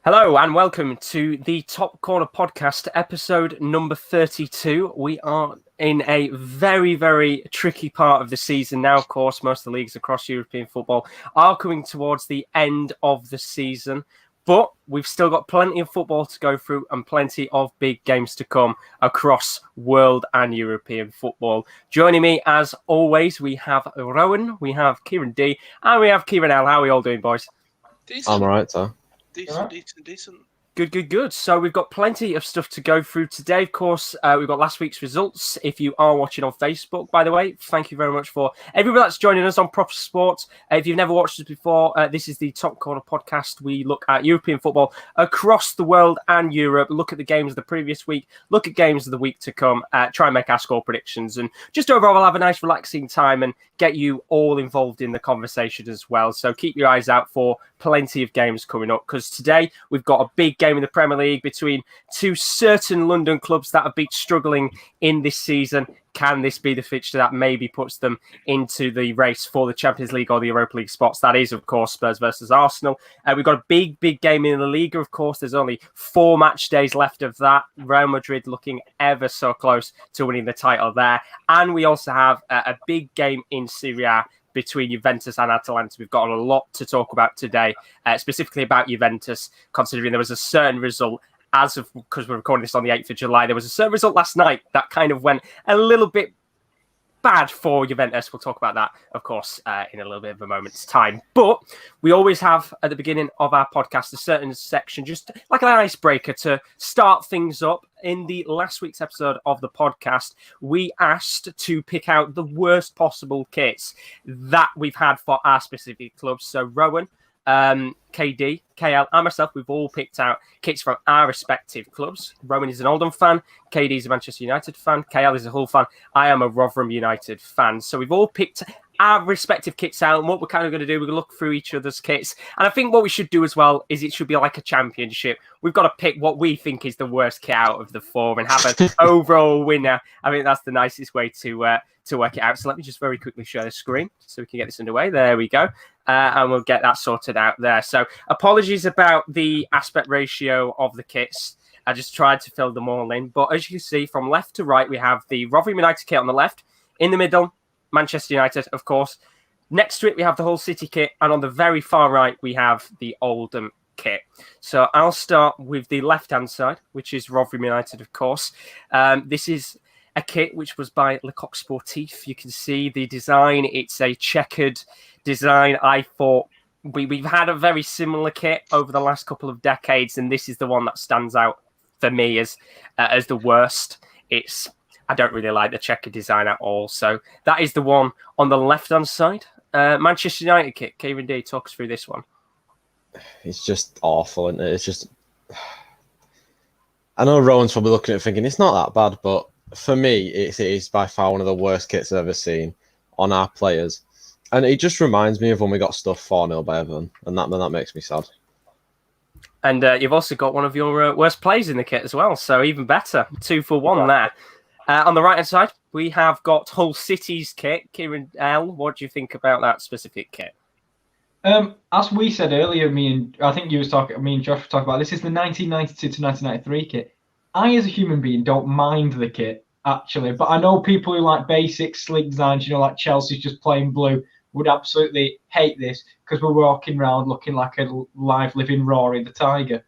Hello and welcome to the Top Corner podcast, episode number 32. We are in a very, very tricky part of the season now. Of course, most of the leagues across European football are coming towards the end of the season, but we've still got plenty of football to go through and plenty of big games to come across world and European football. Joining me, as always, we have Rowan, we have Kieran D, and we have Kieran L. How are we all doing, boys? Decent. I'm all right, sir. Decent. Good. So we've got plenty of stuff to go through today. Of course, we've got last week's results. If you are watching on Facebook, by the way, thank you very much for everybody that's joining us on Proper Sports. If you've never watched us before, this is the Top Corner podcast. We look at European football across the world and Europe, look at the games of the previous week, look at games of the week to come, try and make our score predictions, and just overall have a nice relaxing time and get you all involved in the conversation as well. So keep your eyes out for plenty of games coming up, because today we've got a big game in the Premier League between two certain London clubs that have been struggling in this season. Can this be the fixture that maybe puts them into the race for the Champions League or the Europa League spots? That is, of course, Spurs versus Arsenal. We've got a big game in the Liga, of course. There's only 4 match days left of that. Real Madrid looking ever so close to winning the title there. And we also have a big game in Serie A between Juventus and Atalanta. We've got a lot to talk about today, specifically about Juventus, considering there was a certain result because we're recording this on the 8th of July, there was a certain result last night that kind of went a little bit bad for Juventus. We'll talk about that, of course, in a little bit of a moment's time. But we always have, at the beginning of our podcast, a certain section, just like an icebreaker to start things up. In the last week's episode of the podcast, we asked to pick out the worst possible kits that we've had for our specific clubs. So Rowan, KD, KL, and myself, we've all picked out kits from our respective clubs. Rowan is an Oldham fan, KD is a Manchester United fan, KL is a Hull fan, I am a Rotherham United fan. So we've all picked our respective kits out, and what we're kind of going to do, we're going to look through each other's kits. And I think what we should do as well is it should be like a championship. We've got to pick what we think is the worst kit out of the 4 and have an overall winner. I think that's the nicest way to work it out. So let me just very quickly share the screen so we can get this underway. There we go. And we'll get that sorted out there. So apologies about the aspect ratio of the kits. I just tried to fill them all in. But as you can see, from left to right, we have the Rotherham United kit on the left. In the middle, Manchester United, of course. Next to it, we have the Hull City kit. And on the very far right, we have the Oldham kit. So I'll start with the left-hand side, which is Rotherham United, of course. This is a kit which was by Lecoq Sportif. You can see the design. It's a checkered design. I thought we've had a very similar kit over the last couple of decades, and this is the one that stands out for me as the worst. I don't really like the checkered design at all. So that is the one on the left-hand side. Manchester United kit. Kieran D, talk us through this one. It's just awful, isn't it? It's just... I know Rowan's probably looking at it thinking it's not that bad, but for me, it is by far one of the worst kits I've ever seen on our players. And it just reminds me of when we got stuffed 4-0 by Everton, and that makes me sad. And you've also got one of your worst players in the kit as well, so even better. 2 for 1 there. On the right-hand side, we have got Hull City's kit. Kieran L., what do you think about that specific kit? As we said earlier, me and Josh were talking about, this is the 1992 to 1993 kit. I, as a human being, don't mind the kit, actually. But I know people who like basic, sleek designs, like Chelsea's just plain blue, would absolutely hate this because we're walking around looking like a live, living Rory the Tiger.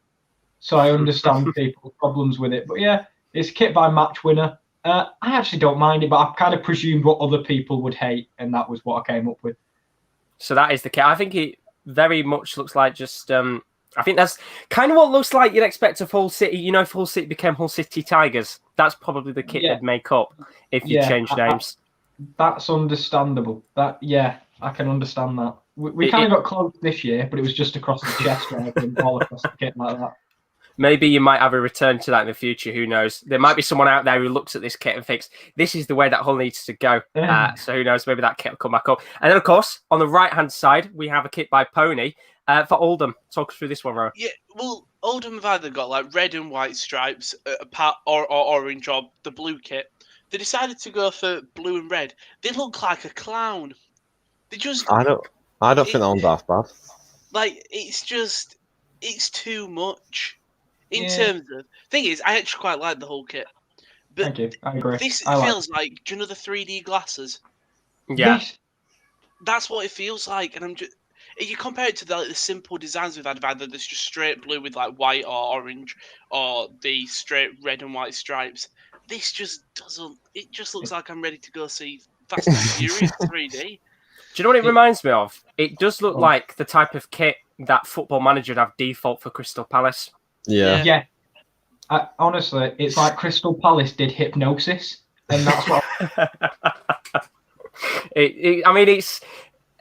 So I understand people's problems with it. But yeah, it's kit by match winner. I actually don't mind it, but I kind of presumed what other people would hate, and that was what I came up with. So that is the kit. I think it very much looks like just... I think that's kind of what looks like you'd expect of Hull City. If Hull City became Hull City Tigers, that's probably the kit they'd make up if you change names. That's understandable. I can understand that. We kind of got close this year, but it was just across the chest rather than all across the kit like that. Maybe you might have a return to that in the future. Who knows? There might be someone out there who looks at this kit and thinks, this is the way that Hull needs to go. So who knows? Maybe that kit will come back up. And then, of course, on the right-hand side, we have a kit by Pony. For Oldham, talk us through this one, Ro. Yeah, well, Oldham have either got like red and white stripes, or orange, or the blue kit. They decided to go for blue and red. They look like a clown. They just... I don't think that one's that bad. Like, it's just... it's too much. In Yeah. terms of thing is, I actually quite like the whole kit, but Thank you. I agree. this I like feels like, do you know the 3D glasses? Yeah. Yes. That's what it feels like, and I'm just. If you compare it to the simple designs we've had of either this just straight blue with like white or orange, or the straight red and white stripes, this just doesn't. It just looks like I'm ready to go see Fast and Furious 3D. Do you know what it reminds me of? It does look Oh. like the type of kit that Football Manager would have default for Crystal Palace. Yeah. Yeah. Honestly, it's like Crystal Palace did Hypnosis, and that's what.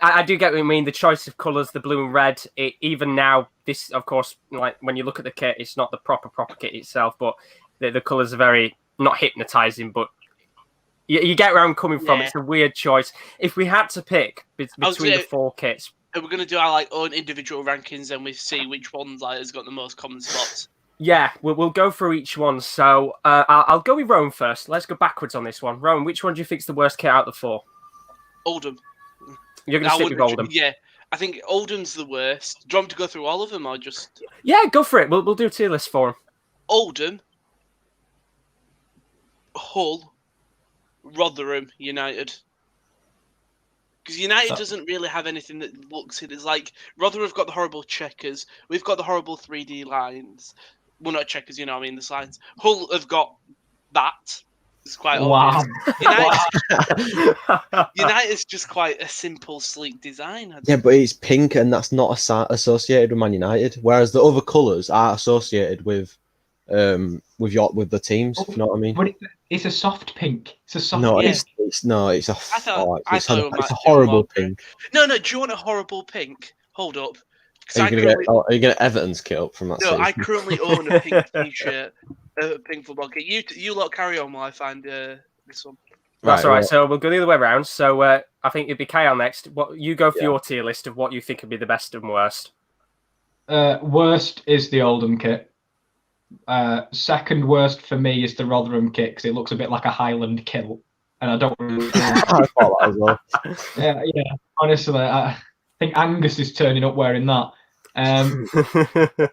I do get what you mean. The choice of colours, the blue and red. Even now, this, of course, like when you look at the kit, it's not the proper kit itself, but the colours are very not hypnotising, but you get where I'm coming from. Yeah. It's a weird choice. If we had to pick between the four kits, and we're gonna do our like own individual rankings, and we see which ones like has got the most common spots. yeah, we'll go through each one. So I'll go with Rowan first. Let's go backwards on this one. Rowan, which one do you think's the worst kit out of the four? Oldham. You're going to stick with Oldham. Yeah, I think Oldham's the worst. Do you want me to go through all of them or just? Yeah, go for it. We'll do a tier list for them. Oldham, Hull, Rotherham, United. Because United doesn't really have anything that looks it. It's like Rotherham have got the horrible checkers. We've got the horrible 3D lines. Well, not checkers, you know what I mean, the lines. Hull have got that. It's quite Wow. obvious. United's just quite a simple, sleek design. Yeah, but it's pink, and that's not associated with Man United. Whereas the other colours are associated with the teams. If you know what I mean. But it's a soft pink. It's a soft. No, yeah. it's a might horrible do pink. No, do you want a horrible pink? Hold up. 'Cause Are you gonna get Everton's kit up from that? No, season? I currently own a pink t-shirt, a pink football kit. You lot carry on while I find this one. That's all right. Well, So we'll go the other way around. So I think it'd be Kyle next. What you go for your tier list of what you think would be the best and worst? Worst is the Oldham kit. Second worst for me is the Rotherham kit because it looks a bit like a Highland kilt, and I don't really. I thought that as well. Yeah. Honestly, I think Angus is turning up wearing that. You know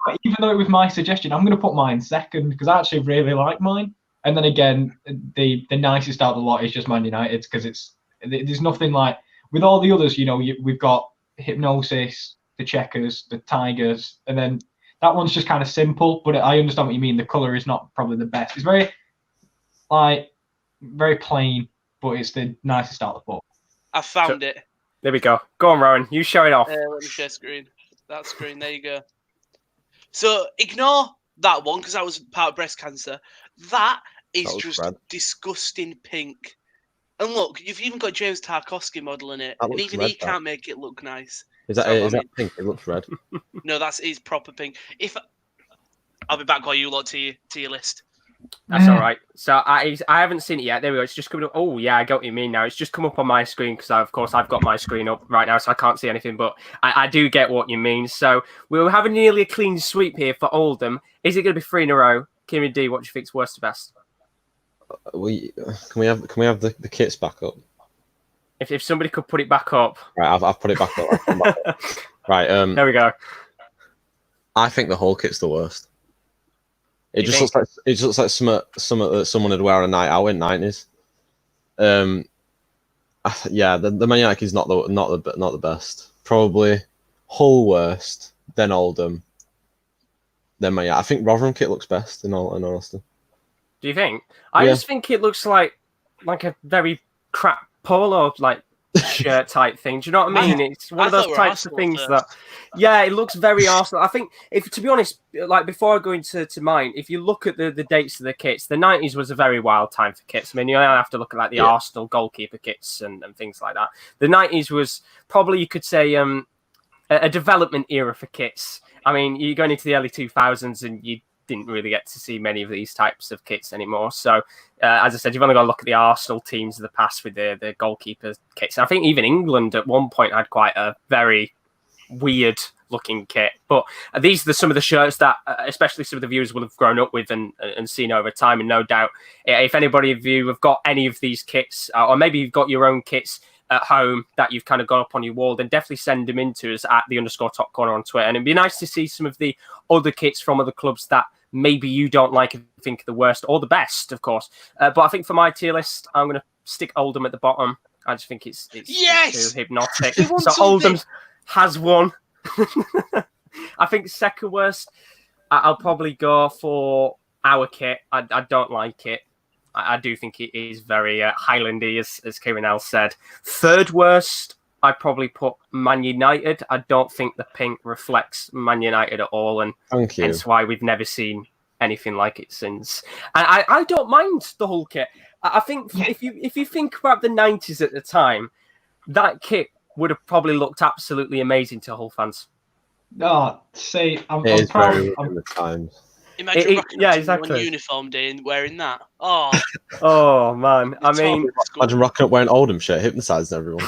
what, even though it was my suggestion, I'm going to put mine second because I actually really like mine. And then again, the nicest out of the lot is just Man United because there's nothing like with all the others. You know, we've got Hypnosis, the Checkers, the Tigers, and then that one's just kind of simple. But I understand what you mean. The color is not probably the best. It's very plain, but it's the nicest out of the lot. I found it. There we go. Go on, Rowan. You show it off. Let me share screen. That screen. There you go. So ignore that one because that was part of breast cancer. That is just red. disgusting pink. And look, you've even got James Tarkowski modelling it, That and looks even red, he can't make it look nice. Is that So, I that pink? It looks red. No, is proper pink. I'll be back while you lot to your list. That's all right. So I haven't seen it yet. There we go. It's just coming up. Oh yeah, I get what you mean now. It's just come up on my screen because of course I've got my screen up right now, so I can't see anything. But I do get what you mean. So we'll have nearly a clean sweep here for Oldham. Is it going to be 3 in a row? Kieran D, what do you think's worst to best? Can we have the kits back up? If somebody could put it back up. Right, I've put it back up. I've come back up. Right. There we go. I think the whole kit's the worst. It just looks like something that someone would wear on a night out in '90s. Yeah, the Man United is not the best. Probably Hull worst, then Oldham, then Man United. I think Rotherham kit looks best in all honesty. Do you think? I just think it looks like a very crap polo shirt type thing. Do you know what I mean? It's one of those types of things that, yeah, it looks very Arsenal. I think, to be honest, before I go into mine, if you look at the dates of the kits, the 90s was a very wild time for kits. I mean, you have to look at the Arsenal goalkeeper kits and things like that. The 90s was probably, you could say, a development era for kits. I mean, you're going into the early 2000s and you didn't really get to see many of these types of kits anymore. So, as I said, you've only got to look at the Arsenal teams of the past with the goalkeeper kits. I think even England at one point had quite a very weird looking kit. But these are some of the shirts that, especially some of the viewers will have grown up with and seen over time. And no doubt, if anybody of you have got any of these kits, or maybe you've got your own kits, at home that you've kind of got up on your wall, then definitely send them in to us at _top corner on Twitter. And it'd be nice to see some of the other kits from other clubs that maybe you don't like and think are the worst or the best, of course. But I think for my tier list, I'm going to stick Oldham at the bottom. I just think it's Yes! too hypnotic. They want So something. Oldham has won. I think second worst, I'll probably go for our kit. I don't like it. I do think it is very Highlandy, as Kieran L said. Third worst, I'd probably put Man United. I don't think the pink reflects Man United at all, and Thank you. hence why we've never seen anything like it since. And I don't mind the Hull kit. I think if you think about the 90s at the time, that kit would have probably looked absolutely amazing to Hull fans. Oh, see, I'm It is proud. very in the times. Imagine rocking up to exactly. one uniform day and wearing that. Oh, Oh man, I mean, Imagine rocking up wearing Oldham shirt, hypnotising everyone.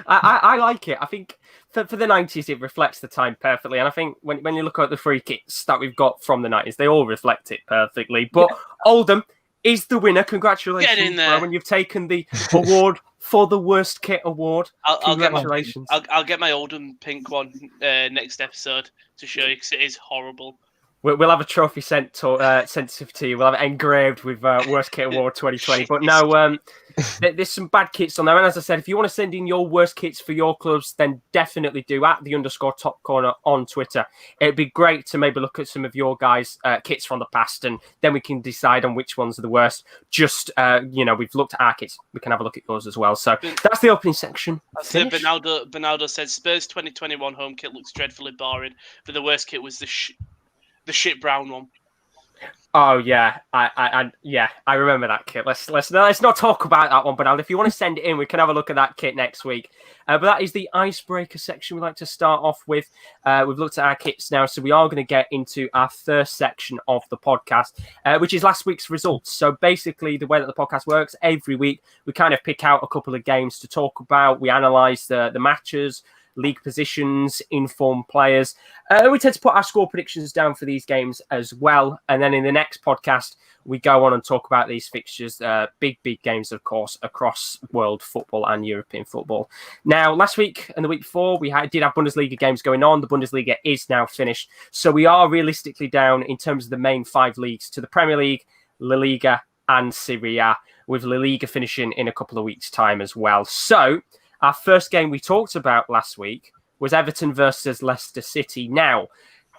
I like it. I think for the 90s, it reflects the time perfectly. And I think when you look at the free kits that we've got from the 90s, they all reflect it perfectly. But Oldham is the winner. Congratulations, Get in there. Rowan. You've taken the award for the worst kit award. Congratulations. I'll get my Oldham pink one next episode to show you because it is horrible. We'll have a trophy sent to you. We'll have it engraved with Worst Kit Award 2020. But no, there's some bad kits on there. And as I said, if you want to send in your worst kits for your clubs, then definitely do at the _top corner on Twitter. It'd be great to maybe look at some of your guys' kits from the past, and then we can decide on which ones are the worst. Just, we've looked at our kits. We can have a look at yours as well. So that's the opening section. Bernardo said Spurs 2021 home kit looks dreadfully boring, but the worst kit was the shit brown one. Oh yeah, I remember that kit. Let's not talk about that one. But if you want to send it in, we can have a look at that kit next week. But that is the icebreaker section we like to start off with. We've looked at our kits now, so we are going to get into our first section of the podcast, which is last week's results. So basically, the way that the podcast works, every week we kind of pick out a couple of games to talk about. We analyse the matches, league positions, inform players. We tend to put our score predictions down for these games as well. And then in the next podcast, we go on and talk about these fixtures, big games, of course, across world football and European football. Now, last week and the week before, we did have Bundesliga games going on. The Bundesliga is now finished. So we are realistically down in terms of the main 5 leagues to the Premier League, La Liga and Serie A, with La Liga finishing in a couple of weeks' time as well. So our first game we talked about last week was Everton versus Leicester City. Now,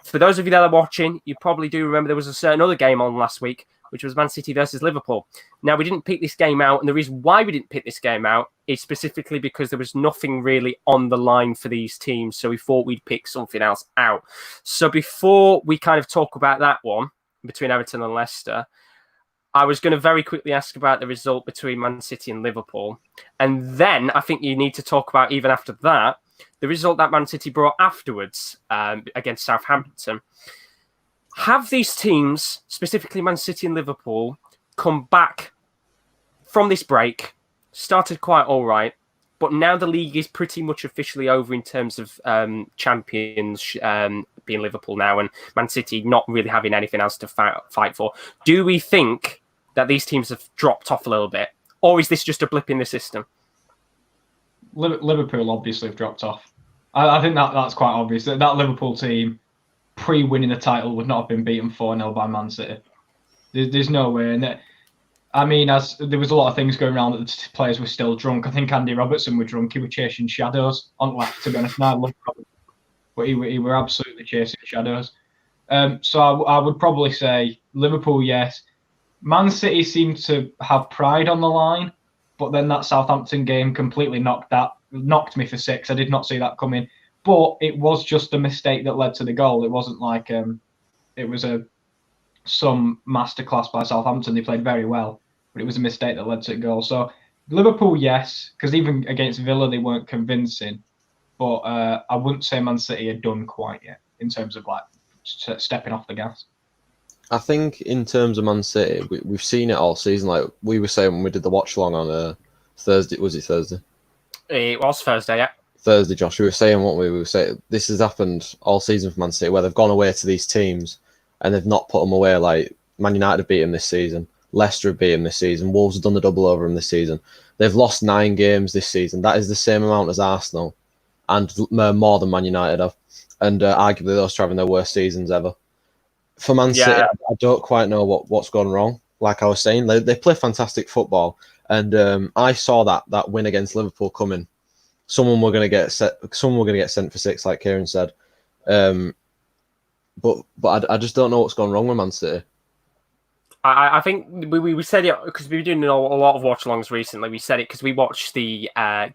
for those of you that are watching, you probably do remember there was a certain other game on last week, which was Man City versus Liverpool. Now, we didn't pick this game out, and the reason why we didn't pick this game out is specifically because there was nothing really on the line for these teams, so we thought we'd pick something else out. So before we kind of talk about that one, between Everton and Leicester, I was going to very quickly ask about the result between Man City and Liverpool. And then I think you need to talk about, even after that, the result that Man City brought afterwards against Southampton. Have these teams, specifically Man City and Liverpool, come back from this break, started quite all right, but now the league is pretty much officially over in terms of champions being Liverpool now, and Man City not really having anything else to fight for? Do we think that these teams have dropped off a little bit, or is this just a blip in the system? Liverpool obviously have dropped off. I think that's quite obvious. That Liverpool team, pre-winning the title, would not have been beaten 4-0 by Man City. There's no way. And as there was a lot of things going around that the players were still drunk. I think Andy Robertson were drunk. He was chasing shadows on left, to be honest. Now I love Robertson, but he were absolutely chasing shadows. So I would probably say Liverpool, yes. Man City seemed to have pride on the line, but then that Southampton game completely knocked me for 6. I did not see that coming. But it was just a mistake that led to the goal. It wasn't like it was some masterclass by Southampton. They played very well, but it was a mistake that led to the goal. So Liverpool, yes, because even against Villa they weren't convincing. But I wouldn't say Man City are done quite yet in terms of like stepping off the gas. I think in terms of Man City, we've seen it all season. Like we were saying when we did the watch along on Thursday. Was it Thursday? It was Thursday, yeah. Thursday, Josh. We were saying what we were saying. This has happened all season for Man City, where they've gone away to these teams and they've not put them away. Like Man United have beat them this season, Leicester have beat them this season, Wolves have done the double over them this season. They've lost 9 games this season. That is the same amount as Arsenal, and more than Man United have. And arguably those are having their worst seasons ever. For Man City, I don't quite know what's gone wrong. Like I was saying, they play fantastic football, and I saw that win against Liverpool coming. Someone were going to get sent for 6, like Kieran said. But I just don't know what's gone wrong with Man City. I think we said it because we were doing a lot of watch-alongs recently. We said it because we watched the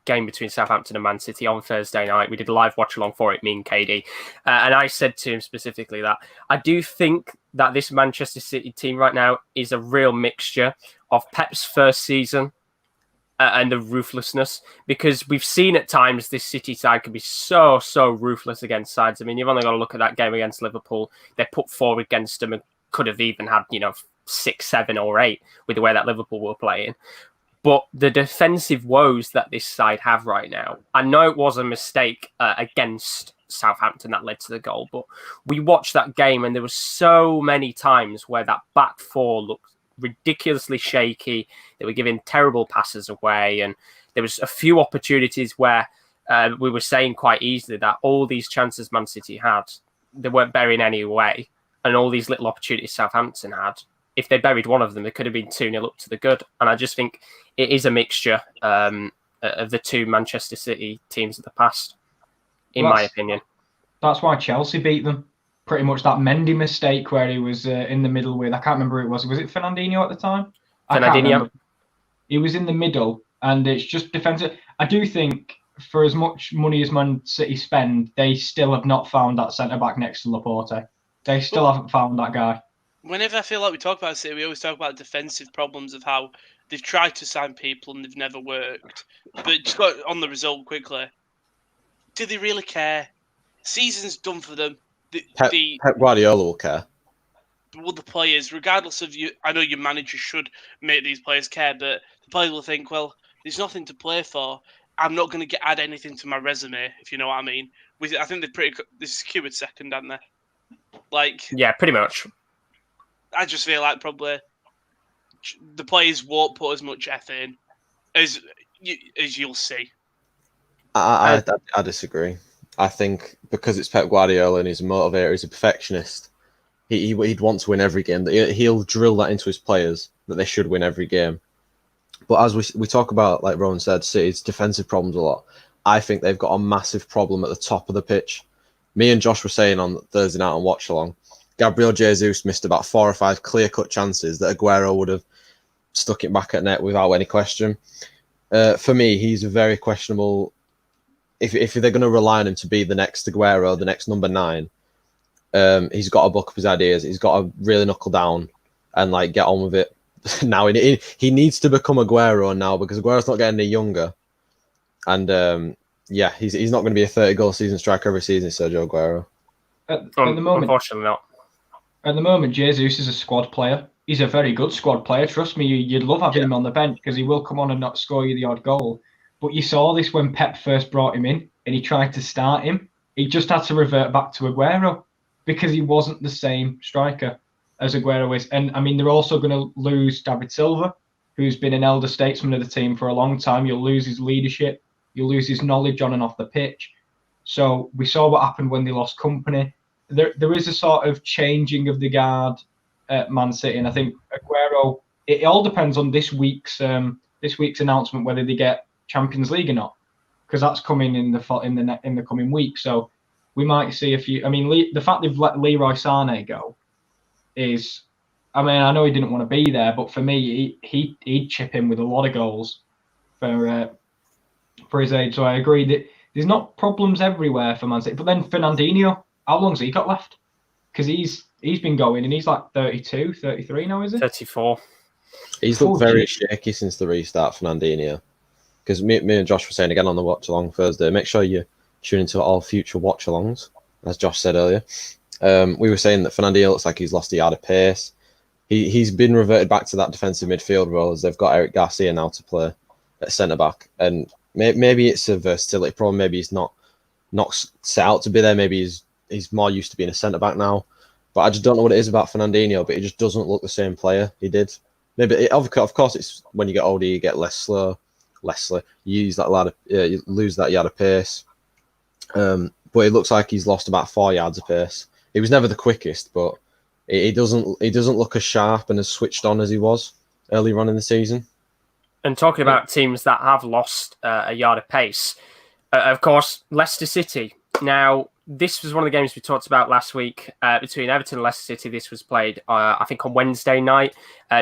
game between Southampton and Man City on Thursday night. We did a live watch-along for it, me and KD. And I said to him specifically that I do think that this Manchester City team right now is a real mixture of Pep's first season and the ruthlessness, because we've seen at times this City side can be so ruthless against sides. I mean, you've only got to look at that game against Liverpool. They put 4 against them and could have even had, 6, 7 or 8 with the way that Liverpool were playing. But the defensive woes that this side have right now, I know it was a mistake against Southampton that led to the goal, but we watched that game and there were so many times where that back 4 looked ridiculously shaky. They were giving terrible passes away, and there was a few opportunities where we were saying quite easily that all these chances Man City had, they weren't burying any way, and all these little opportunities Southampton had, if they buried one of them, they could have been 2-0 up to the good. And I just think it is a mixture of the two Manchester City teams of the past, in my opinion. That's why Chelsea beat them. Pretty much that Mendy mistake where he was in the middle with, I can't remember who it was. Was it Fernandinho at the time? Fernandinho. He was in the middle, and it's just defensive. I do think for as much money as Man City spend, they still have not found that centre-back next to Laporte. They still haven't found that guy. Whenever I feel like we talk about City, we always talk about defensive problems of how they've tried to sign people and they've never worked. But just got on the result quickly. Do they really care? Season's done for them. Pep Guardiola will care. Well, the players, regardless of you, I know your manager should make these players care, but the players will think, well, there's nothing to play for. I'm not going to add anything to my resume, if you know what I mean. I think they're secured second, aren't they? Yeah, pretty much. I just feel like probably the players won't put as much effort in as you'll see. I disagree. I think because it's Pep Guardiola and he's a motivator, he's a perfectionist, he'd want to win every game. He'll drill that into his players that they should win every game. But as we talk about, like Rowan said, City's defensive problems a lot, I think they've got a massive problem at the top of the pitch. Me and Josh were saying on Thursday night on Watch Along, Gabriel Jesus missed about 4 or 5 clear-cut chances that Aguero would have stuck it back at net without any question. For me, he's a very questionable. If they're going to rely on him to be the next Aguero, the next number 9, he's got to buck up his ideas. He's got to really knuckle down and get on with it. Now he needs to become Aguero now, because Aguero's not getting any younger, and he's not going to be a 30-goal season striker every season. Sergio Aguero. At the moment, unfortunately not. At the moment, Jesus is a squad player. He's a very good squad player. Trust me, you'd love having him on the bench because he will come on and not score you the odd goal. But you saw this when Pep first brought him in and he tried to start him. He just had to revert back to Aguero because he wasn't the same striker as Aguero is. And I mean, they're also going to lose David Silva, who's been an elder statesman of the team for a long time. You'll lose his leadership. You'll lose his knowledge on and off the pitch. So we saw what happened when they lost Company. There is a sort of changing of the guard at Man City, and I think Aguero. It all depends on this week's announcement whether they get Champions League or not, because that's coming in the coming week. So we might see a few. I mean, the fact they've let Leroy Sané go is. I mean, I know he didn't want to be there, but for me, he'd chip in with a lot of goals for his age. So I agree that there's not problems everywhere for Man City. But then Fernandinho. How long's he got left? Because he's been going and he's like 32, 33 now, is it? 34. He's looked very shaky since the restart, Fernandinho. Because me and Josh were saying again on the watch along Thursday, make sure you tune into all future watch alongs, as Josh said earlier. We were saying that Fernandinho looks like he's lost a yard of pace. He's been reverted back to that defensive midfield role as they've got Eric Garcia now to play at centre back, and maybe it's a versatility problem. Maybe he's not set out to be there. Maybe he's more used to being a centre back now. But I just don't know what it is about Fernandinho. But he just doesn't look the same player he did. Maybe of course it's when you get older you get less slow, Leicester. You lose that yard of pace. But it looks like he's lost about 4 yards of pace. He was never the quickest, but he doesn't look as sharp and as switched on as he was earlier on in the season. And talking about teams that have lost a yard of pace, of course, Leicester City. Now, this was one of the games we talked about last week between Everton and Leicester City. This was played, I think, on Wednesday night,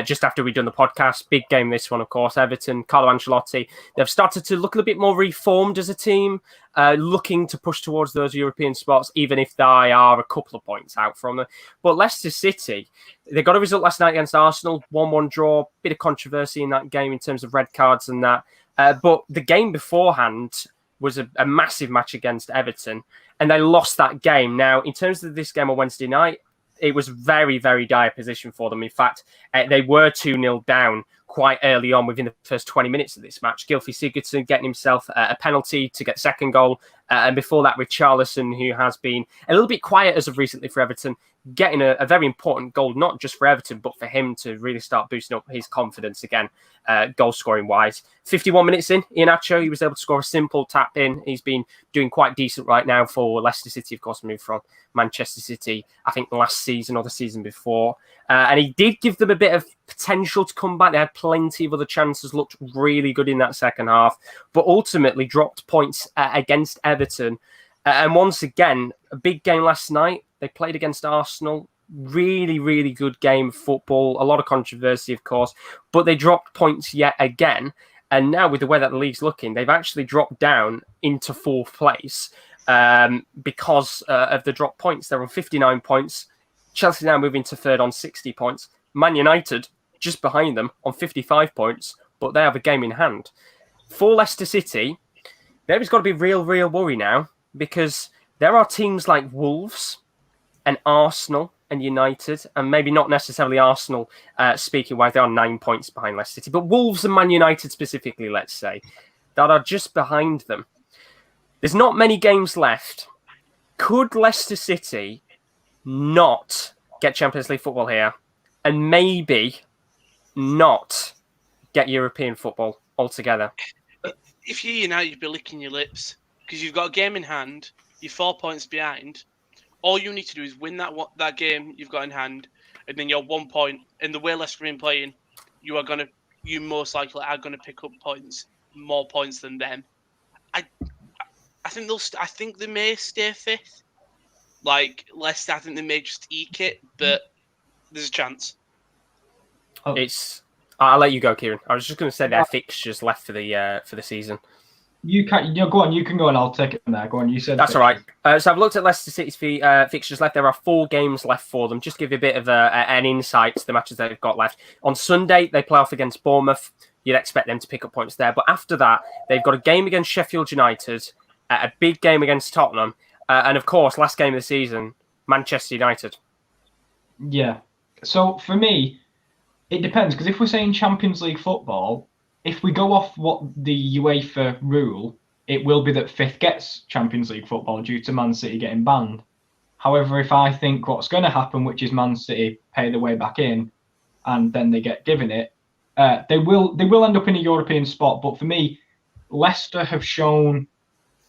just after we'd done the podcast. Big game, this one, of course. Everton, Carlo Ancelotti. They've started to look a little bit more reformed as a team, looking to push towards those European spots, even if they are a couple of points out from them. But Leicester City, they got a result last night against Arsenal, 1-1 draw. Bit of controversy in that game in terms of red cards and that. But the game beforehand was a massive match against Everton, and they lost that game. Now, in terms of this game on Wednesday night, it was very, very dire position for them. In fact, they were 2-0 down quite early on within the first 20 minutes of this match. Gylfi Sigurdsson getting himself a penalty to get second goal. And before that, Richarlison, who has been a little bit quiet as of recently for Everton, getting a very important goal, not just for Everton, but for him to really start boosting up his confidence again, goal-scoring wise. 51 minutes in, Iheanacho, he was able to score a simple tap in. He's been doing quite decent right now for Leicester City, of course, moved from Manchester City, I think last season or the season before. And he did give them a bit of potential to come back. They had plenty of other chances, looked really good in that second half, but ultimately dropped points against Everton. And once again, a big game last night. They played against Arsenal. Really, really good game of football. A lot of controversy, of course, but they dropped points yet again. And now with the way that the league's looking, they've actually dropped down into fourth place because of the drop points. They're on 59 points. Chelsea now moving to third on 60 points. Man United just behind them on 55 points, but they have a game in hand. For Leicester City, there's got to be real worry now, because there are teams like Wolves and Arsenal and United, and maybe not necessarily Arsenal, speaking wise, they are 9 points behind Leicester City, but Wolves and Man United specifically, let's say, that are just behind them. There's not many games left. Could Leicester City not get Champions League football here and maybe not get European football altogether? If you're United, you'd be licking your lips because you've got a game in hand, you're 4 points behind. All you need to do is win that game you've got in hand, and then you're 1 point. And the way Leicester are playing, you most likely are gonna pick up points, more points than them. I think they may stay fifth. Like Leicester, I think they may just eke it, but there's a chance. I'll let you go, Kieran. I was just going to say their fixtures left for the season. You can go on. You can go and I'll take it from there. Go on. You said that's all right. So I've looked at Leicester City's fixtures left. There are 4 games left for them. Just give you a bit of an insight to the matches they've got left. On Sunday, they play off against Bournemouth. You'd expect them to pick up points there. But after that, they've got a game against Sheffield United, a big game against Tottenham, and of course, last game of the season, Manchester United. Yeah. So for me, it depends, because if we're saying Champions League football, if we go off what the UEFA rule, it will be that fifth gets Champions League football due to Man City getting banned. However, if I think what's going to happen, which is Man City pay their way back in, and then they get given it, they will end up in a European spot. But for me, Leicester have shown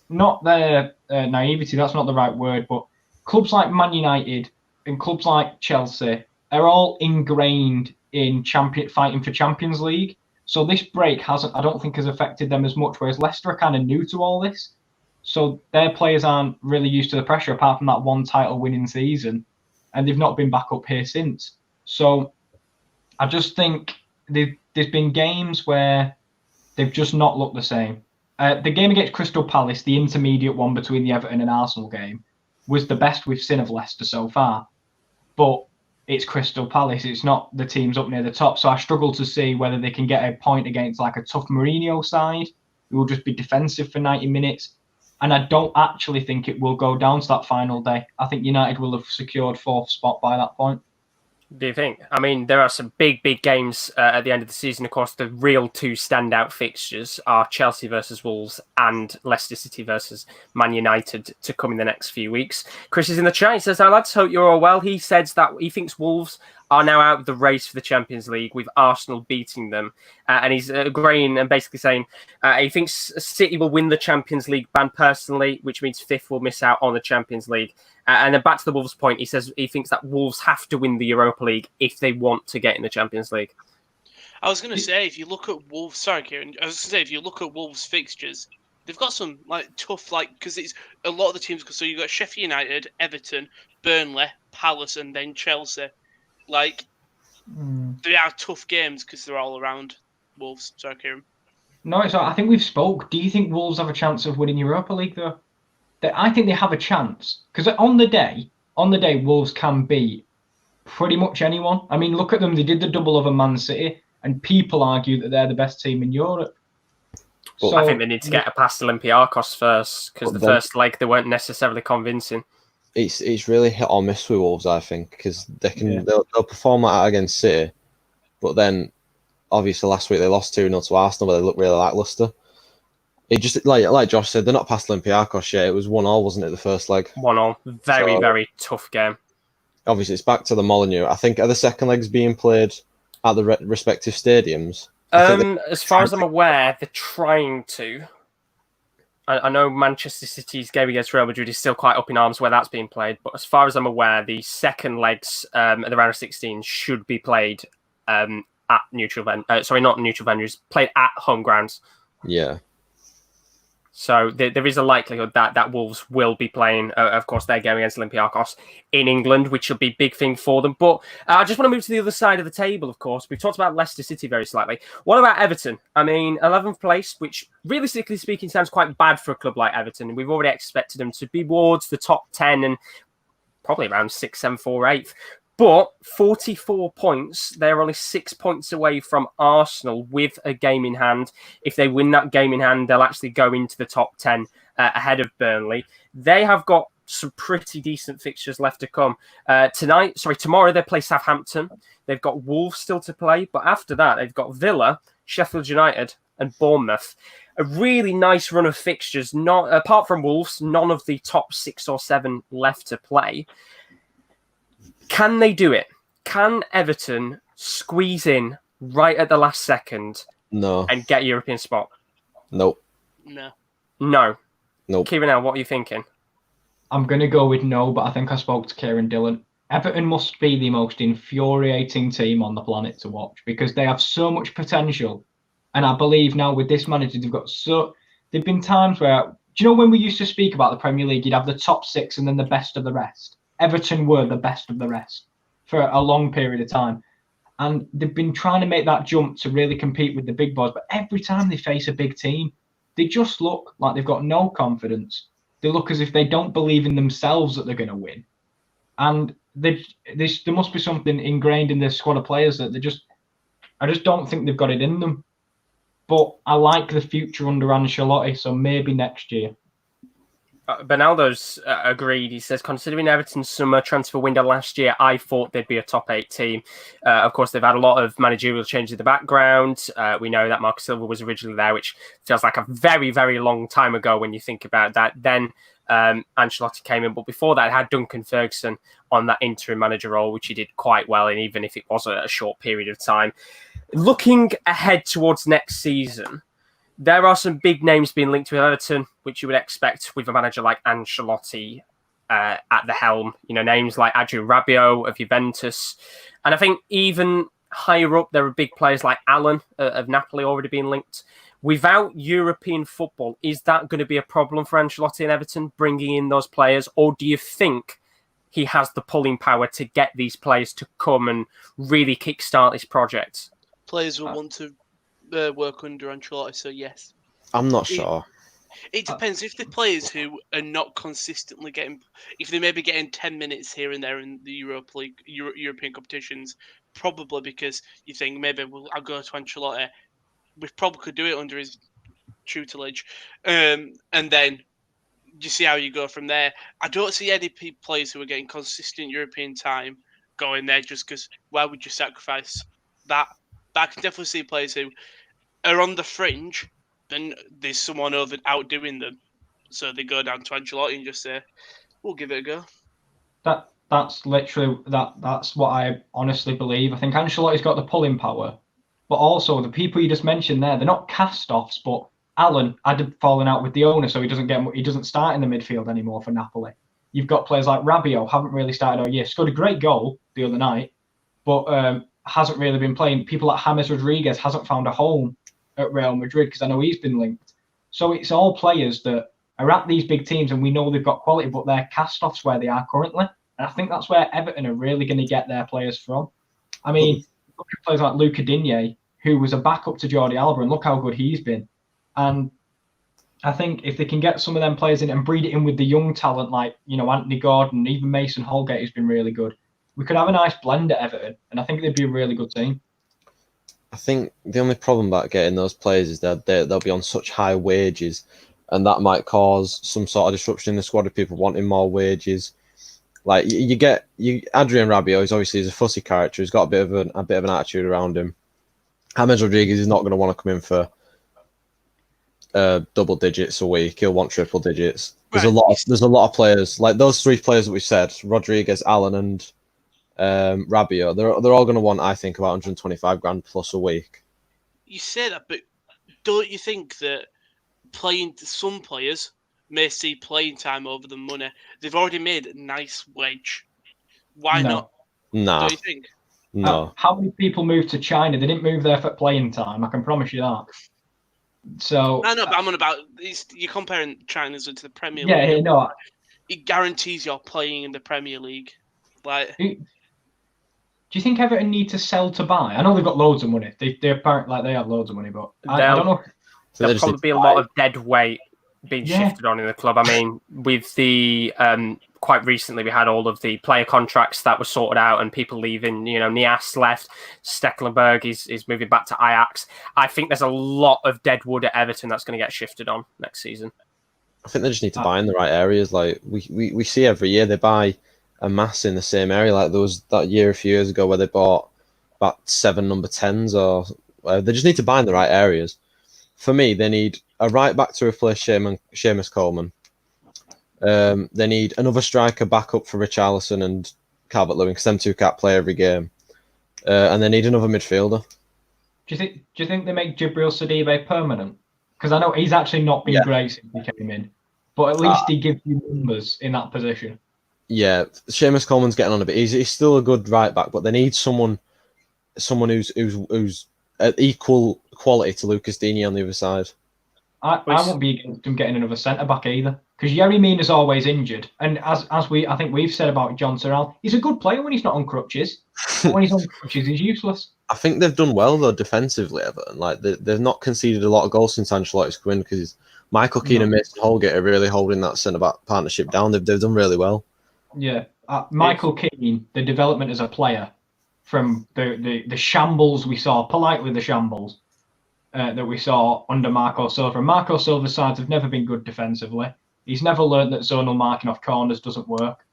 not their naivety, that's not the right word, but clubs like Man United and clubs like Chelsea are all ingrained in fighting for Champions League. So this break I don't think has affected them as much, whereas Leicester are kind of new to all this. So their players aren't really used to the pressure, apart from that one title winning season, and they've not been back up here since. So I just think there's been games where they've just not looked the same. The game against Crystal Palace, the intermediate one between the Everton and Arsenal game, was the best we've seen of Leicester so far. But it's Crystal Palace. It's not the teams up near the top. So I struggle to see whether they can get a point against like a tough Mourinho side who will just be defensive for 90 minutes. And I don't actually think it will go down to that final day. I think United will have secured 4th spot by that point. Do you think? I mean, there are some big games at the end of the season. Of course, the real 2 standout fixtures are Chelsea versus Wolves and Leicester City versus Man United to come in the next few weeks. Chris is in the chat. He says, "Hi lads, hope you're all well." He says that he thinks Wolves are now out of the race for the Champions League with Arsenal beating them. And he's agreeing and basically saying he thinks City will win the Champions League ban personally, which means Fifth will miss out on the Champions League. And then back to the Wolves point, he says he thinks that Wolves have to win the Europa League if they want to get in the Champions League. I was going to say, if you look at Wolves, sorry, Kieran. I was going to say, if you look at Wolves' fixtures, they've got some tough, because it's a lot of the teams. So you've got Sheffield United, Everton, Burnley, Palace, and then Chelsea. They are tough games because they're all around Wolves. Sorry, Kieran. No, I think we've spoke. Do you think Wolves have a chance of winning Europa League though? I think they have a chance because on the day, Wolves can beat pretty much anyone. I mean, look at them. They did the double over Man City, and people argue that they're the best team in Europe. Well, I think they need to get past Olympiacos first because the first leg they weren't necessarily convincing. It's really hit or miss with Wolves, I think, because they'll perform like that against City, but then obviously last week they lost 2-0 to Arsenal, but they looked really lacklustre. It just like Josh said, they're not past Olympiacos yet. It was 1-1, wasn't it, the first leg? 1-1, very tough game. Obviously, it's back to the Molineux. I think are the second legs being played at the respective stadiums? As far as I'm aware, they're trying to. I know Manchester City's game against Real Madrid is still quite up in arms where that's being played, but as far as I'm aware, the second legs at the round of 16 should be played at neutral not neutral venues, played at home grounds. Yeah. So there is a likelihood that Wolves will be playing, of course, their game against Olympiacos in England, which will be a big thing for them. But I just want to move to the other side of the table, of course. We've talked about Leicester City very slightly. What about Everton? I mean, 11th place, which realistically speaking sounds quite bad for a club like Everton. We've already expected them to be towards the top 10 and probably around 6, 7, 4, 8. But 44 points, they're only 6 points away from Arsenal with a game in hand. If they win that game in hand, they'll actually go into the top 10 ahead of Burnley. They have got some pretty decent fixtures left to come. Tomorrow they play Southampton. They've got Wolves still to play. But after that, they've got Villa, Sheffield United and Bournemouth. A really nice run of fixtures. Apart from Wolves, none of the top 6 or 7 left to play. Can they do it? Can Everton squeeze in right at the last second? No. And get a European spot? Nope. No. Nope. Kieran, what are you thinking? I'm going to go with no, but I think I spoke to Kieran Dillon. Everton must be the most infuriating team on the planet to watch because they have so much potential. And I believe now with this manager, there've been times where, do you know when we used to speak about the Premier League, you'd have the top 6 and then the best of the rest? Everton were the best of the rest for a long period of time. And they've been trying to make that jump to really compete with the big boys. But every time they face a big team, they just look like they've got no confidence. They look as if they don't believe in themselves that they're going to win. And there must be something ingrained in their squad of players that I just don't think they've got it in them. But I like the future under Ancelotti, so maybe next year. Bernaldo's agreed. He says, considering Everton's summer transfer window last year, I thought they'd be a top 8 team. Of course, they've had a lot of managerial changes in the background. We know that Marco Silva was originally there, which feels like a very, very long time ago when you think about that. Then Ancelotti came in, but before that, it had Duncan Ferguson on that interim manager role, which he did quite well in, even if it was a short period of time. Looking ahead towards next season, there are some big names being linked with Everton, which you would expect with a manager like Ancelotti at the helm. You know, names like Adrien Rabiot of Juventus. And I think even higher up, there are big players like Allen of Napoli already being linked. Without European football, is that going to be a problem for Ancelotti and Everton, bringing in those players? Or do you think he has the pulling power to get these players to come and really kickstart this project? Players will want to work under Ancelotti, so yes. I'm not sure. It depends. If the players who are not consistently getting, if they may be getting 10 minutes here and there in the Europa League, European competitions, probably because you think maybe I'll go to Ancelotti. We probably could do it under his tutelage, and then you see how you go from there. I don't see any players who are getting consistent European time going there just because why would you sacrifice that? But I can definitely see players who are on the fringe, then there's someone outdoing them. So they go down to Ancelotti and just say, we'll give it a go. That's literally that's what I honestly believe. I think Ancelotti's got the pulling power, but also the people you just mentioned there, they're not cast-offs, but Alan had fallen out with the owner, so he doesn't start in the midfield anymore for Napoli. You've got players like Rabiot, haven't really started all year. Scored a great goal the other night, but hasn't really been playing. People like James Rodriguez hasn't found a home at Real Madrid because I know he's been linked. So it's all players that are at these big teams and we know they've got quality, but they're cast-offs where they are currently. And I think that's where Everton are really going to get their players from. I mean, look at players like Luca Digne, who was a backup to Jordi Alba, and look how good he's been. And I think if they can get some of them players in and breed it in with the young talent like, Anthony Gordon, even Mason Holgate has been really good, we could have a nice blend at Everton, and I think they'd be a really good team. I think the only problem about getting those players is that they'll be on such high wages, and that might cause some sort of disruption in the squad of people wanting more wages. Like Adrian Rabiot is obviously a fussy character. He's got a bit of an attitude around him. James Rodriguez is not going to want to come in for double digits a week. He'll want triple digits. There's a lot of players like those three players that we said: Rodriguez, Allen, and Rabiot. They're all going to want, I think, about 125 grand plus a week. You say that, but don't you think that some players may see playing time over the money? They've already made a nice wage. Why not? Nah. Don't you think? No. How many people moved to China? They didn't move there for playing time. I can promise you that. So I know, but I'm on about you're comparing China to the Premier League. Yeah, no. It guarantees you're playing in the Premier League. Like, do you think Everton need to sell to buy? I know they've got loads of money. They apparently they have loads of money, but I don't know. There'll probably be a lot of dead weight being shifted on in the club. I mean, with the quite recently we had all of the player contracts that were sorted out and people leaving. Nias left, Stecklenburg is moving back to Ajax. I think there's a lot of dead wood at Everton that's going to get shifted on next season. I think they just need to buy in the right areas. Like we see every year they buy a mass in the same area. Like there was that year a few years ago where they bought about 7 number 10s, or they just need to buy in the right areas. For me, they need a right back to replace Seamus Coleman. They need another striker back up for Richarlison and Calvert-Lewin because them two can't play every game. And they need another midfielder. Do you think they make Jibril Sidibe permanent? Because I know he's actually not been great since he came in, but at least he gives you numbers in that position. Yeah, Seamus Coleman's getting on a bit. He's still a good right back, but they need someone who's at equal quality to Lucas Digne on the other side. I won't be against them getting another centre back either, because Yerry Mina's always injured, and as I think we've said about John Terrell, he's a good player when he's not on crutches. But when he's on crutches, he's useless. I think they've done well though defensively, Everton. Like they've not conceded a lot of goals since Ancelotti's come in because Michael Keane and Mason Holgate are really holding that centre back partnership down. They've done really well. Yeah, Michael Keane, the development as a player from the shambles we saw, politely the shambles that we saw under Marco Silva. And Marco Silva's sides have never been good defensively. He's never learned that zonal marking off corners doesn't work.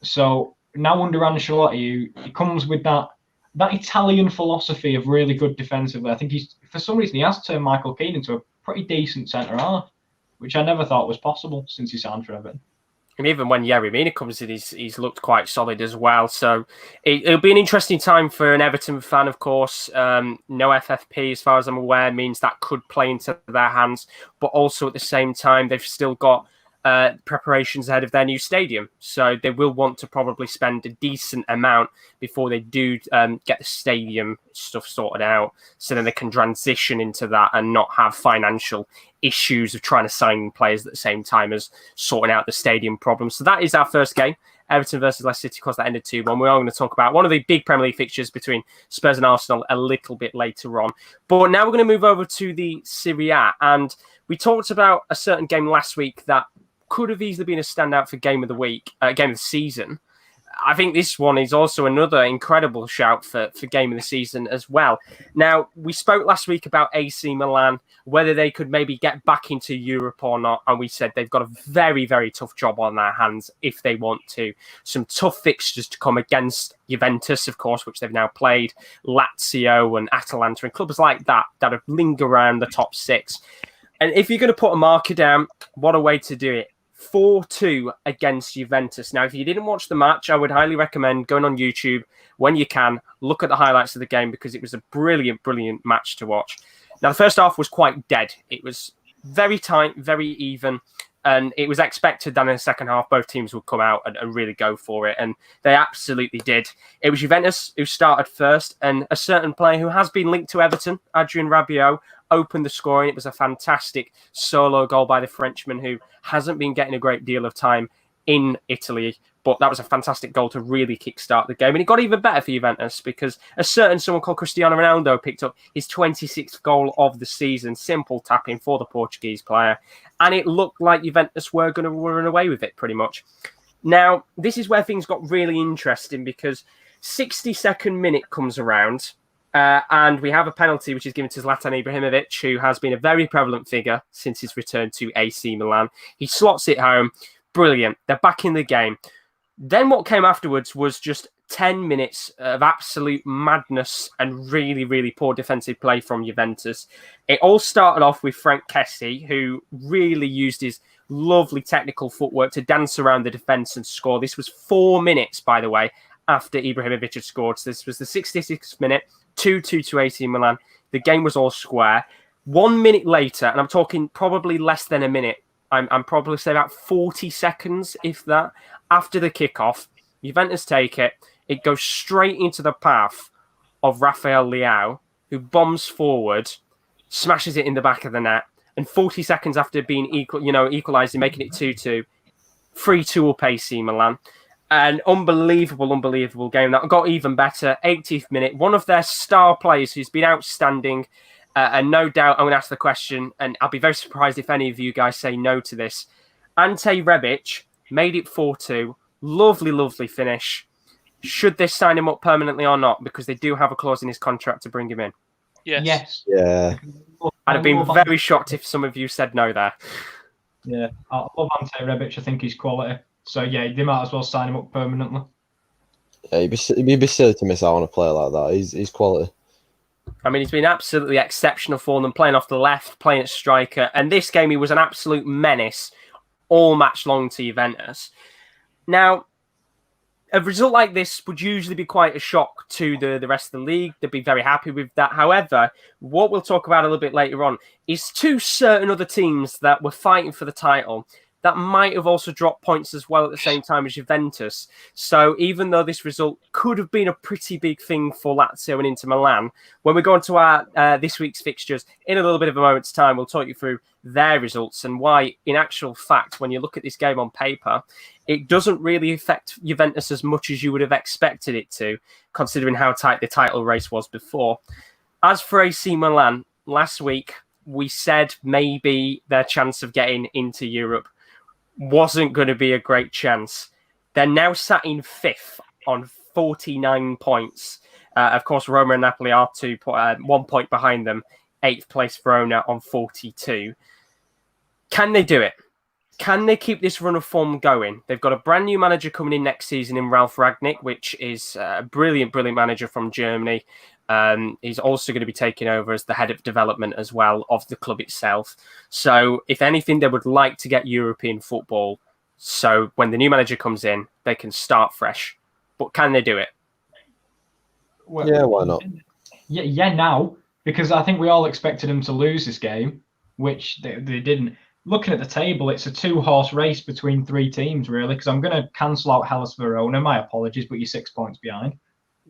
So now under Ancelotti, he comes with that Italian philosophy of really good defensively. I think for some reason he has turned Michael Keane into a pretty decent centre half, which I never thought was possible since he signed for Everton. And even when Yerry Mina comes in, he's looked quite solid as well. So it'll be an interesting time for an Everton fan, of course. No FFP, as far as I'm aware, means that could play into their hands. But also at the same time, they've still got preparations ahead of their new stadium. So they will want to probably spend a decent amount before they do get the stadium stuff sorted out. So then they can transition into that and not have financial issues of trying to sign players at the same time as sorting out the stadium problem. So that is our first game. Everton versus Leicester City, of course, that ended 2-1. We are going to talk about one of the big Premier League fixtures between Spurs and Arsenal a little bit later on. But now we're going to move over to the Serie A. And we talked about a certain game last week that could have easily been a standout for game of the week, game of the season. I think this one is also another incredible shout for game of the season as well. Now, we spoke last week about AC Milan, whether they could maybe get back into Europe or not. And we said they've got a very, very tough job on their hands if they want to. Some tough fixtures to come against Juventus, of course, which they've now played, Lazio and Atalanta and clubs like that linger around the top 6. And if you're going to put a marker down, what a way to do it. 4-2 against Juventus. Now, if you didn't watch the match, I would highly recommend going on YouTube when you can, look at the highlights of the game because it was a brilliant, brilliant match to watch. Now, the first half was quite dead. It was very tight, very even, and it was expected that in the second half, both teams would come out and really go for it, and they absolutely did. It was Juventus who started first, and a certain player who has been linked to Everton, Adrien Rabiot, opened the scoring. It was a fantastic solo goal by the Frenchman who hasn't been getting a great deal of time in Italy, but that was a fantastic goal to really kickstart the game. And it got even better for Juventus because a certain someone called Cristiano Ronaldo picked up his 26th goal of the season, simple tapping for the Portuguese player. And it looked like Juventus were going to run away with it pretty much. Now, this is where things got really interesting because 62nd minute comes around and we have a penalty which is given to Zlatan Ibrahimovic, who has been a very prevalent figure since his return to AC Milan. He slots it home. Brilliant. They're back in the game. Then what came afterwards was just 10 minutes of absolute madness and really, really poor defensive play from Juventus. It all started off with Frank Kessie, who really used his lovely technical footwork to dance around the defence and score. This was 4 minutes, by the way, after Ibrahimovic had scored. So this was the 66th minute, 2-2 to AC Milan. The game was all square. 1 minute later, and I'm talking probably less than a minute, I'm probably say about 40 seconds, if that, after the kickoff, Juventus take it. It goes straight into the path of Raphael Leao, who bombs forward, smashes it in the back of the net, and 40 seconds after being equalising, making it 2-2, 3-2 up AC Milan. An unbelievable game that got even better. 80th minute, one of their star players who's been outstanding. And no doubt I'm going to ask the question, and I'll be very surprised if any of you guys say no to this. Ante Rebic made it 4-2. Lovely finish. Should they sign him up permanently or not? Because they do have a clause in his contract to bring him in. Yes. Yeah. I'd have been very shocked if some of you said no there. Yeah, I love Ante Rebic. I think he's quality. So, yeah, they might as well sign him up permanently. Yeah, it'd be silly to miss out on a player like that. He's quality. I mean, he's been absolutely exceptional for them, playing off the left, playing at striker. And this game, he was an absolute menace all match long to Juventus. Now, a result like this would usually be quite a shock to the rest of the league. They'd be very happy with that. However, what we'll talk about a little bit later on is two certain other teams that were fighting for the title that might have also dropped points as well at the same time as Juventus. So even though this result could have been a pretty big thing for Lazio and Inter Milan, when we go into our this week's fixtures, in a little bit of a moment's time, we'll talk you through their results and why, in actual fact, when you look at this game on paper, it doesn't really affect Juventus as much as you would have expected it to, considering how tight the title race was before. As for AC Milan, last week, we said maybe their chance of getting into Europe wasn't going to be a great chance. They're now sat in 5th on 49 points. Of course, Roma and Napoli are 1 point behind them. 8th place Verona on 42. Can they do it? Can they keep this run of form going? They've got a brand new manager coming in next season in Ralf Rangnick, which is a brilliant manager from Germany. He's also going to be taking over as the head of development as well of the club itself. So if anything, they would like to get European football. So when the new manager comes in, they can start fresh. But can they do it? Well, Yeah, why not? Yeah, now, because I think we all expected them to lose this game, which they didn't. Looking at the table, it's a 2-horse race between 3 teams, really, because I'm going to cancel out Hellas Verona. My apologies, but you're 6 points behind.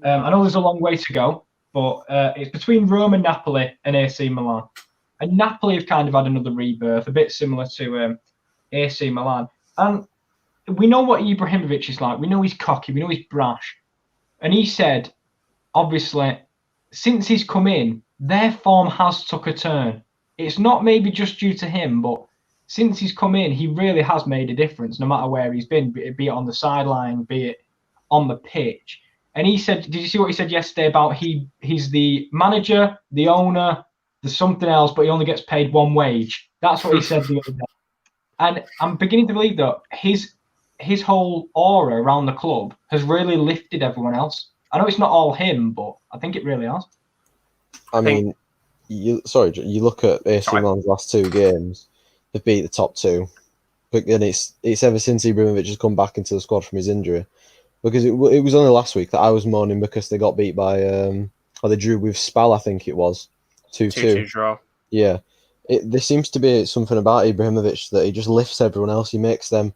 I know there's a long way to go, but it's between Roma, Napoli, and AC Milan. And Napoli have kind of had another rebirth, a bit similar to AC Milan. And we know what Ibrahimovic is like. We know he's cocky. We know he's brash. And he said, obviously, since he's come in, their form has took a turn. It's not maybe just due to him, but since he's come in, he really has made a difference, no matter where he's been, be it on the sideline, be it on the pitch. And he said, did you see what he said yesterday about he's the manager, the owner, there's something else, but he only gets paid 1 wage. That's what he said the other day. And I'm beginning to believe that his whole aura around the club has really lifted everyone else. I know it's not all him, but I think it really has. I mean, you look at AC Milan's last 2 games, they've beat the top 2. but then it's ever since Ibrahimovic has come back into the squad from his injury. Because it was only last week that I was mourning because they got beat by or they drew with Spal, I think it was 2-2 draw. Yeah, there seems to be something about Ibrahimovic that he just lifts everyone else. He makes them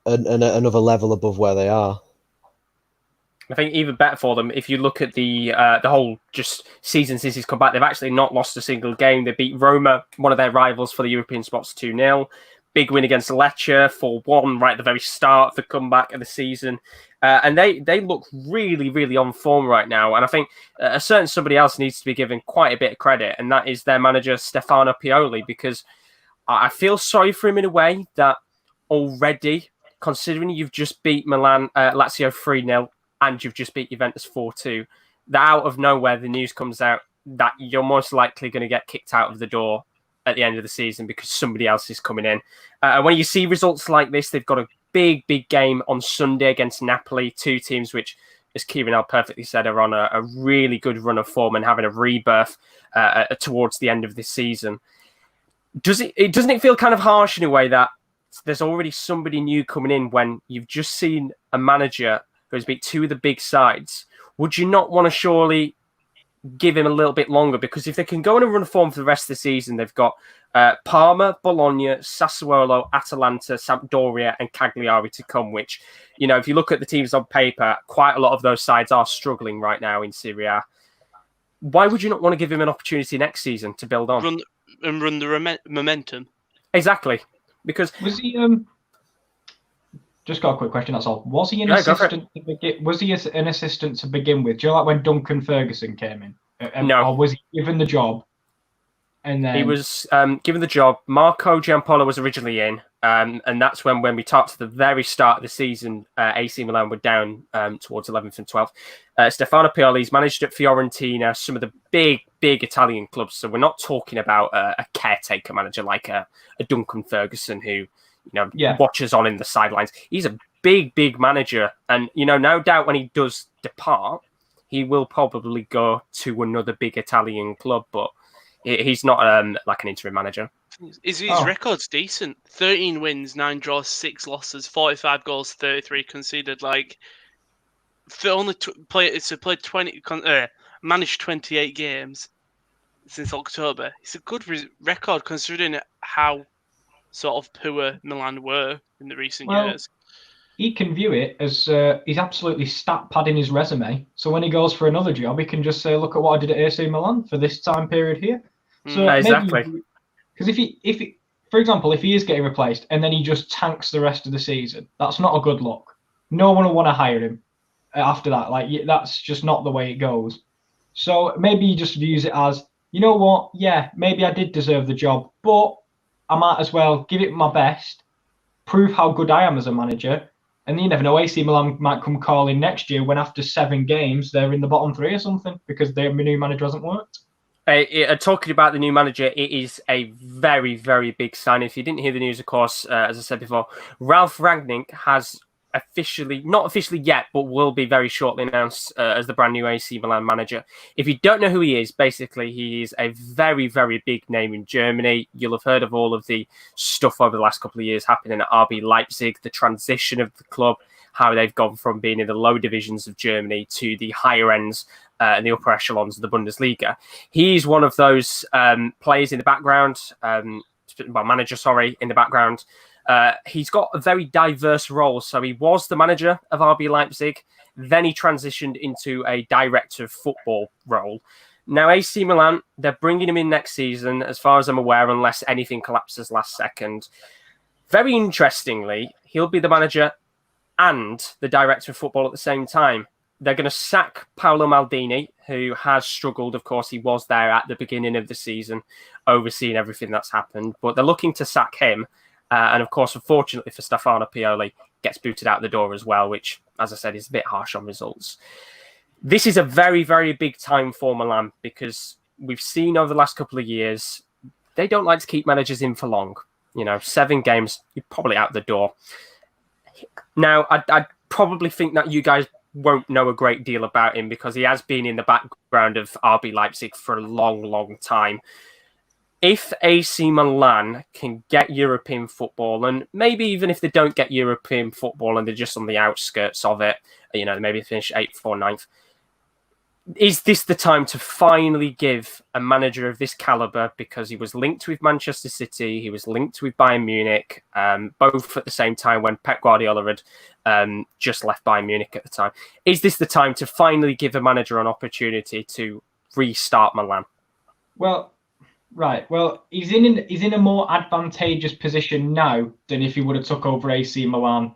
another level above where they are. I think even better for them, if you look at the whole just season since he's come back, they've actually not lost a single game. They beat Roma, one of their rivals for the European spots, 2-0. Big win against Lecce, 4-1, right at the very start of the comeback of the season. And they look really, really on form right now. And I think a certain somebody else needs to be given quite a bit of credit, and that is their manager, Stefano Pioli, because I feel sorry for him in a way that already, considering you've just beat Lazio 3-0, and you've just beat Juventus 4-2, that out of nowhere the news comes out that you're most likely going to get kicked out of the door at the end of the season because somebody else is coming in. And when you see results like this, they've got a big, big game on Sunday against Napoli, two teams which, as Kieran perfectly said, are on a really good run of form and having a rebirth towards the end of this season. Doesn't it feel kind of harsh in a way that there's already somebody new coming in when you've just seen a manager who's beat two of the big sides? Would you not want to surely give him a little bit longer? Because if they can go on a run of form for the rest of the season, they've got Parma, Bologna, Sassuolo, Atalanta, Sampdoria, and Cagliari to come, which, if you look at the teams on paper, quite a lot of those sides are struggling right now in Serie A. Why would you not want to give him an opportunity next season to build on? Run the momentum. Exactly. Because... Was he... Just got a quick question, that's all. Was he an assistant to begin with? Do you know, like when Duncan Ferguson came in? No. Or was he given the job? And then... He was given the job. Marco Giampaolo was originally in, and that's when we talked at the very start of the season, AC Milan were down towards 11th and 12th. Stefano Pioli's managed at Fiorentina, some of the big Italian clubs. So we're not talking about a caretaker manager like a Duncan Ferguson who... watches on in the sidelines. He's a big manager. And, no doubt when he does depart, he will probably go to another big Italian club, but he's not like an interim manager. His record's decent. 13 wins, 9 draws, 6 losses, 45 goals, 33 conceded. Like, for only managed 28 games since October. It's a good record considering how sort of poor Milan were in the recent years. He can view it as he's absolutely stat padding his resume. So when he goes for another job, he can just say, "Look at what I did at AC Milan for this time period here." So exactly. Because if he, for example, if he is getting replaced and then he just tanks the rest of the season, that's not a good look. No one will want to hire him after that. Like that's just not the way it goes. So maybe he just views it as, you know what? Yeah, maybe I did deserve the job, but I might as well give it my best, prove how good I am as a manager, and you never know, AC Milan might come calling next year when after 7 games they're in the bottom 3 or something because their new manager hasn't worked. Talking about the new manager, it is a very, very big sign. If you didn't hear the news, of course, as I said before, Ralf Rangnick has not officially yet, but will be very shortly announced as the brand new AC Milan manager. If you don't know who he is, basically he is a very, very big name in Germany. You'll have heard of all of the stuff over the last couple of years happening at RB Leipzig, the transition of the club, how they've gone from being in the low divisions of Germany to the higher ends and the upper echelons of the Bundesliga. He's one of those players in the background, manager in the background. He's got a very diverse role. So he was the manager of RB Leipzig. Then he transitioned into a director of football role. Now, AC Milan, they're bringing him in next season, as far as I'm aware, unless anything collapses last second. Very interestingly, he'll be the manager and the director of football at the same time. They're going to sack Paolo Maldini, who has struggled. Of course, he was there at the beginning of the season, overseeing everything that's happened. But they're looking to sack him. And of course, unfortunately for Stefano Pioli, gets booted out the door as well, which, as I said, is a bit harsh on results. This is a very, very big time for Milan because we've seen over the last couple of years, they don't like to keep managers in for long. 7 games, you're probably out the door. Now, I probably think that you guys won't know a great deal about him because he has been in the background of RB Leipzig for a long, long time. if AC Milan can get European football, and maybe even if they don't get European football and they're just on the outskirts of it, maybe finish 8th or 9th, is this the time to finally give a manager of this caliber, because he was linked with Manchester City, he was linked with Bayern Munich, both at the same time when Pep Guardiola had just left Bayern Munich at the time. Is this the time to finally give a manager an opportunity to restart Milan? Well, right. Well, he's in a more advantageous position now than if he would have took over AC Milan,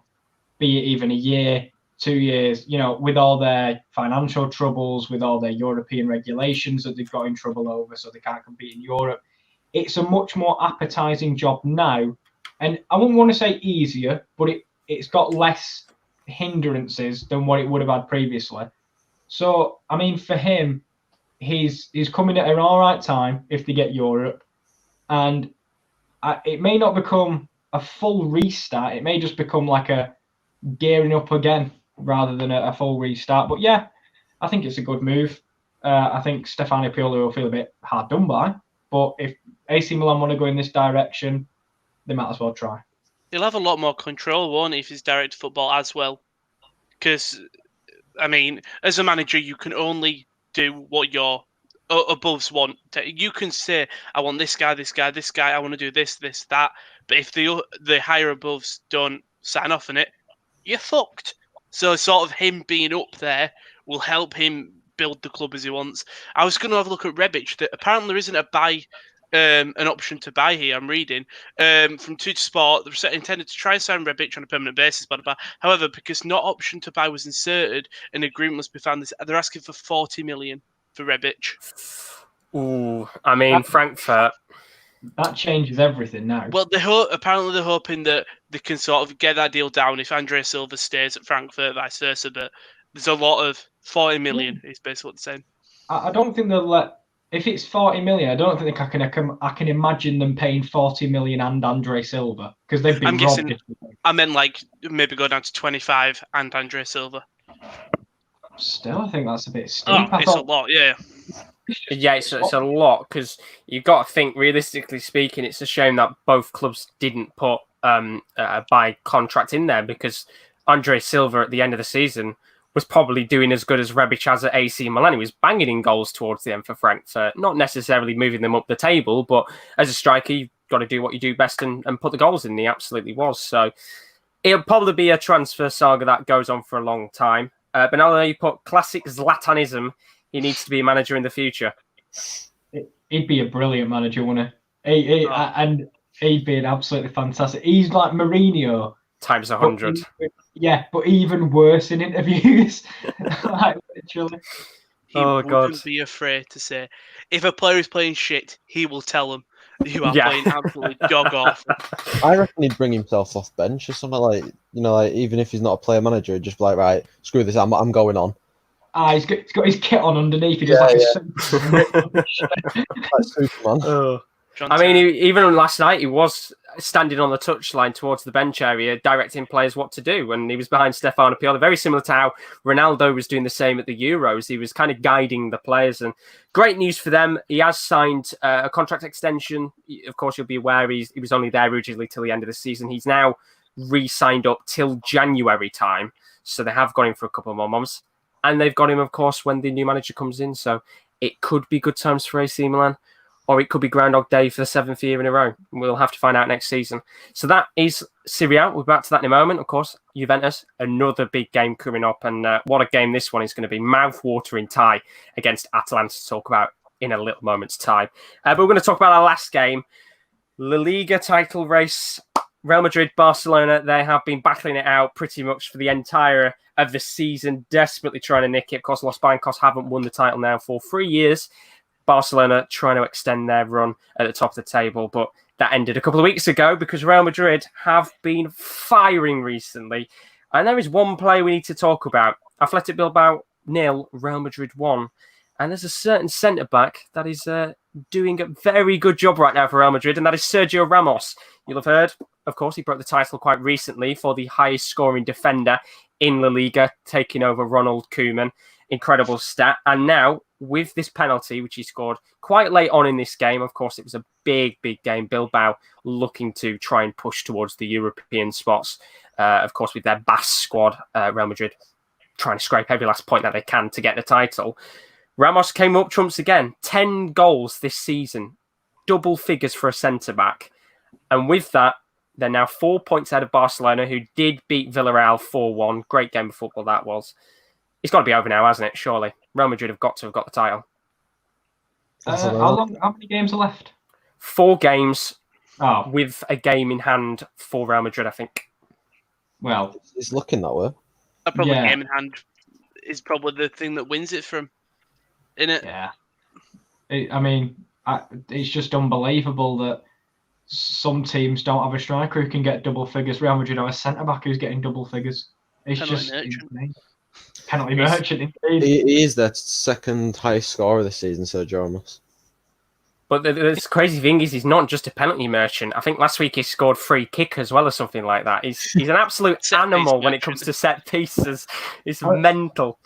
be it even a year, 2 years, with all their financial troubles, with all their European regulations that they've got in trouble over, so they can't compete in Europe. It's a much more appetizing job now. And I wouldn't want to say easier, but it's got less hindrances than what it would have had previously. So, I mean, for him, he's coming at an all right time if they get Europe. And it may not become a full restart. It may just become like a gearing up again, rather than a full restart. But yeah, I think it's a good move. I think Stefano Pioli will feel a bit hard done by. But if AC Milan want to go in this direction, they might as well try. He'll have a lot more control, won't he, if he's director football as well? Because, I mean, as a manager, you can only do what your aboves want. You can say, I want this guy, I want to do this, that. But if the higher aboves don't sign off on it, you're fucked. So sort of him being up there will help him build the club as he wants. I was going to have a look at Rebic. That apparently there isn't an option to buy here. I'm reading from Tuttosport. They're intended to try and sign Rebic on a permanent basis, but however, because no option to buy was inserted, an agreement must be found. They're asking for 40 million for Rebic. Ooh, I mean, Frankfurt. That changes everything now. Well, apparently they're hoping that they can sort of get that deal down if Andre Silva stays at Frankfurt, vice versa. But there's a lot of 40 million is basically what they're saying. I don't think they'll let. If it's 40 million, I don't think I can imagine them paying 40 million and Andre Silva, because they've been robbed. I meant like maybe go down to 25 and Andre Silva. Still, I think that's a bit steep. It's a lot, yeah. Yeah, it's a lot, because you've got to think, realistically speaking, it's a shame that both clubs didn't put a buy contract in there, because Andre Silva at the end of the season was probably doing as good as Rebic has at AC Milan. He was banging in goals towards the end for Frankfurt, not necessarily moving them up the table, but as a striker, you've got to do what you do best and put the goals in. He absolutely was. So it'll probably be a transfer saga that goes on for a long time. But now that you put classic Zlatanism, he needs to be a manager in the future. He'd be a brilliant manager, wouldn't he? And he'd be an absolutely fantastic. He's like Mourinho times 100. Yeah, but even worse in interviews. Like, literally. He wouldn't be afraid to say, if a player is playing shit, he will tell them you are playing absolutely dog off. I reckon he'd bring himself off bench or something, like even if he's not a player manager, he'd just be like, right, screw this, I'm going on. He's got his kit on underneath. He does like Superman. I mean, even last night, he was standing on the touchline towards the bench area, directing players what to do. And he was behind Stefano Pioli, very similar to how Ronaldo was doing the same at the Euros. He was kind of guiding the players. And great news for them. He has signed a contract extension. Of course, you'll be aware he was only there originally till the end of the season. He's now re-signed up till January time. So they have got him for a couple more months. And they've got him, of course, when the new manager comes in. So it could be good times for AC Milan. Or it could be Groundhog Day for the 7th year in a row. We'll have to find out next season. So that is Serie A. We'll be back to that in a moment. Of course, Juventus, another big game coming up. And what a game this one is going to be. Mouth-watering tie against Atalanta to talk about in a little moment's time. But we're going to talk about our last game. La Liga title race. Real Madrid, Barcelona, they have been battling it out pretty much for the entire of the season, desperately trying to nick it. Of course, Los Blancos haven't won the title now for 3 years. Barcelona trying to extend their run at the top of the table, but that ended a couple of weeks ago because Real Madrid have been firing recently. And there is one player we need to talk about. Athletic Bilbao 0, Real Madrid 1. And there's a certain centre-back that is doing a very good job right now for Real Madrid, and that is Sergio Ramos. You'll have heard, of course, he broke the title quite recently for the highest scoring defender in La Liga, taking over Ronald Koeman. Incredible stat. And now with this penalty, which he scored quite late on in this game. Of course, it was a big, big game. Bilbao looking to try and push towards the European spots. Of course, with their Basque squad, Real Madrid trying to scrape every last point that they can to get the title. Ramos came up trumps again. 10 goals this season. Double figures for a centre-back. And with that, they're now 4 points ahead of Barcelona, who did beat Villarreal 4-1. Great game of football that was. It's got to be over now, hasn't it? Surely. Real Madrid have got to have got the title. How many games are left? 4 games with a game in hand for Real Madrid, I think. Well, it's looking that way. Probably game in hand is probably the thing that wins it from, innit? Yeah. It's just unbelievable that some teams don't have a striker who can get double figures. Real Madrid have a centre-back who's getting double figures. It's just insane. Penalty merchant, indeed. He is their second highest scorer this season, Sergio Ramos. But the crazy thing is, he's not just a penalty merchant. I think last week he scored free kick as well or something like that. He's an absolute animal when it comes to set pieces. It's mental.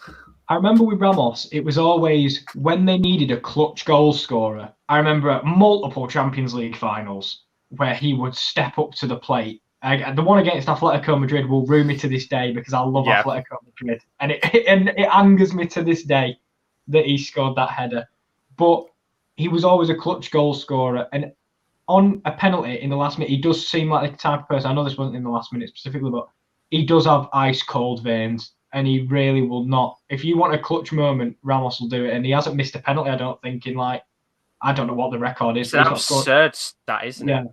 I remember with Ramos, it was always when they needed a clutch goal scorer. I remember at multiple Champions League finals where he would step up to the plate. The one against Atletico Madrid will rue me to this day because I love Atletico Madrid. And it angers me to this day that he scored that header. But he was always a clutch goal scorer. And on a penalty in the last minute, he does seem like the type of person, I know this wasn't in the last minute specifically, but he does have ice cold veins. And he really will not. If you want a clutch moment, Ramos will do it. And he hasn't missed a penalty, I don't think, I don't know what the record is. It's an absurd stat, isn't it?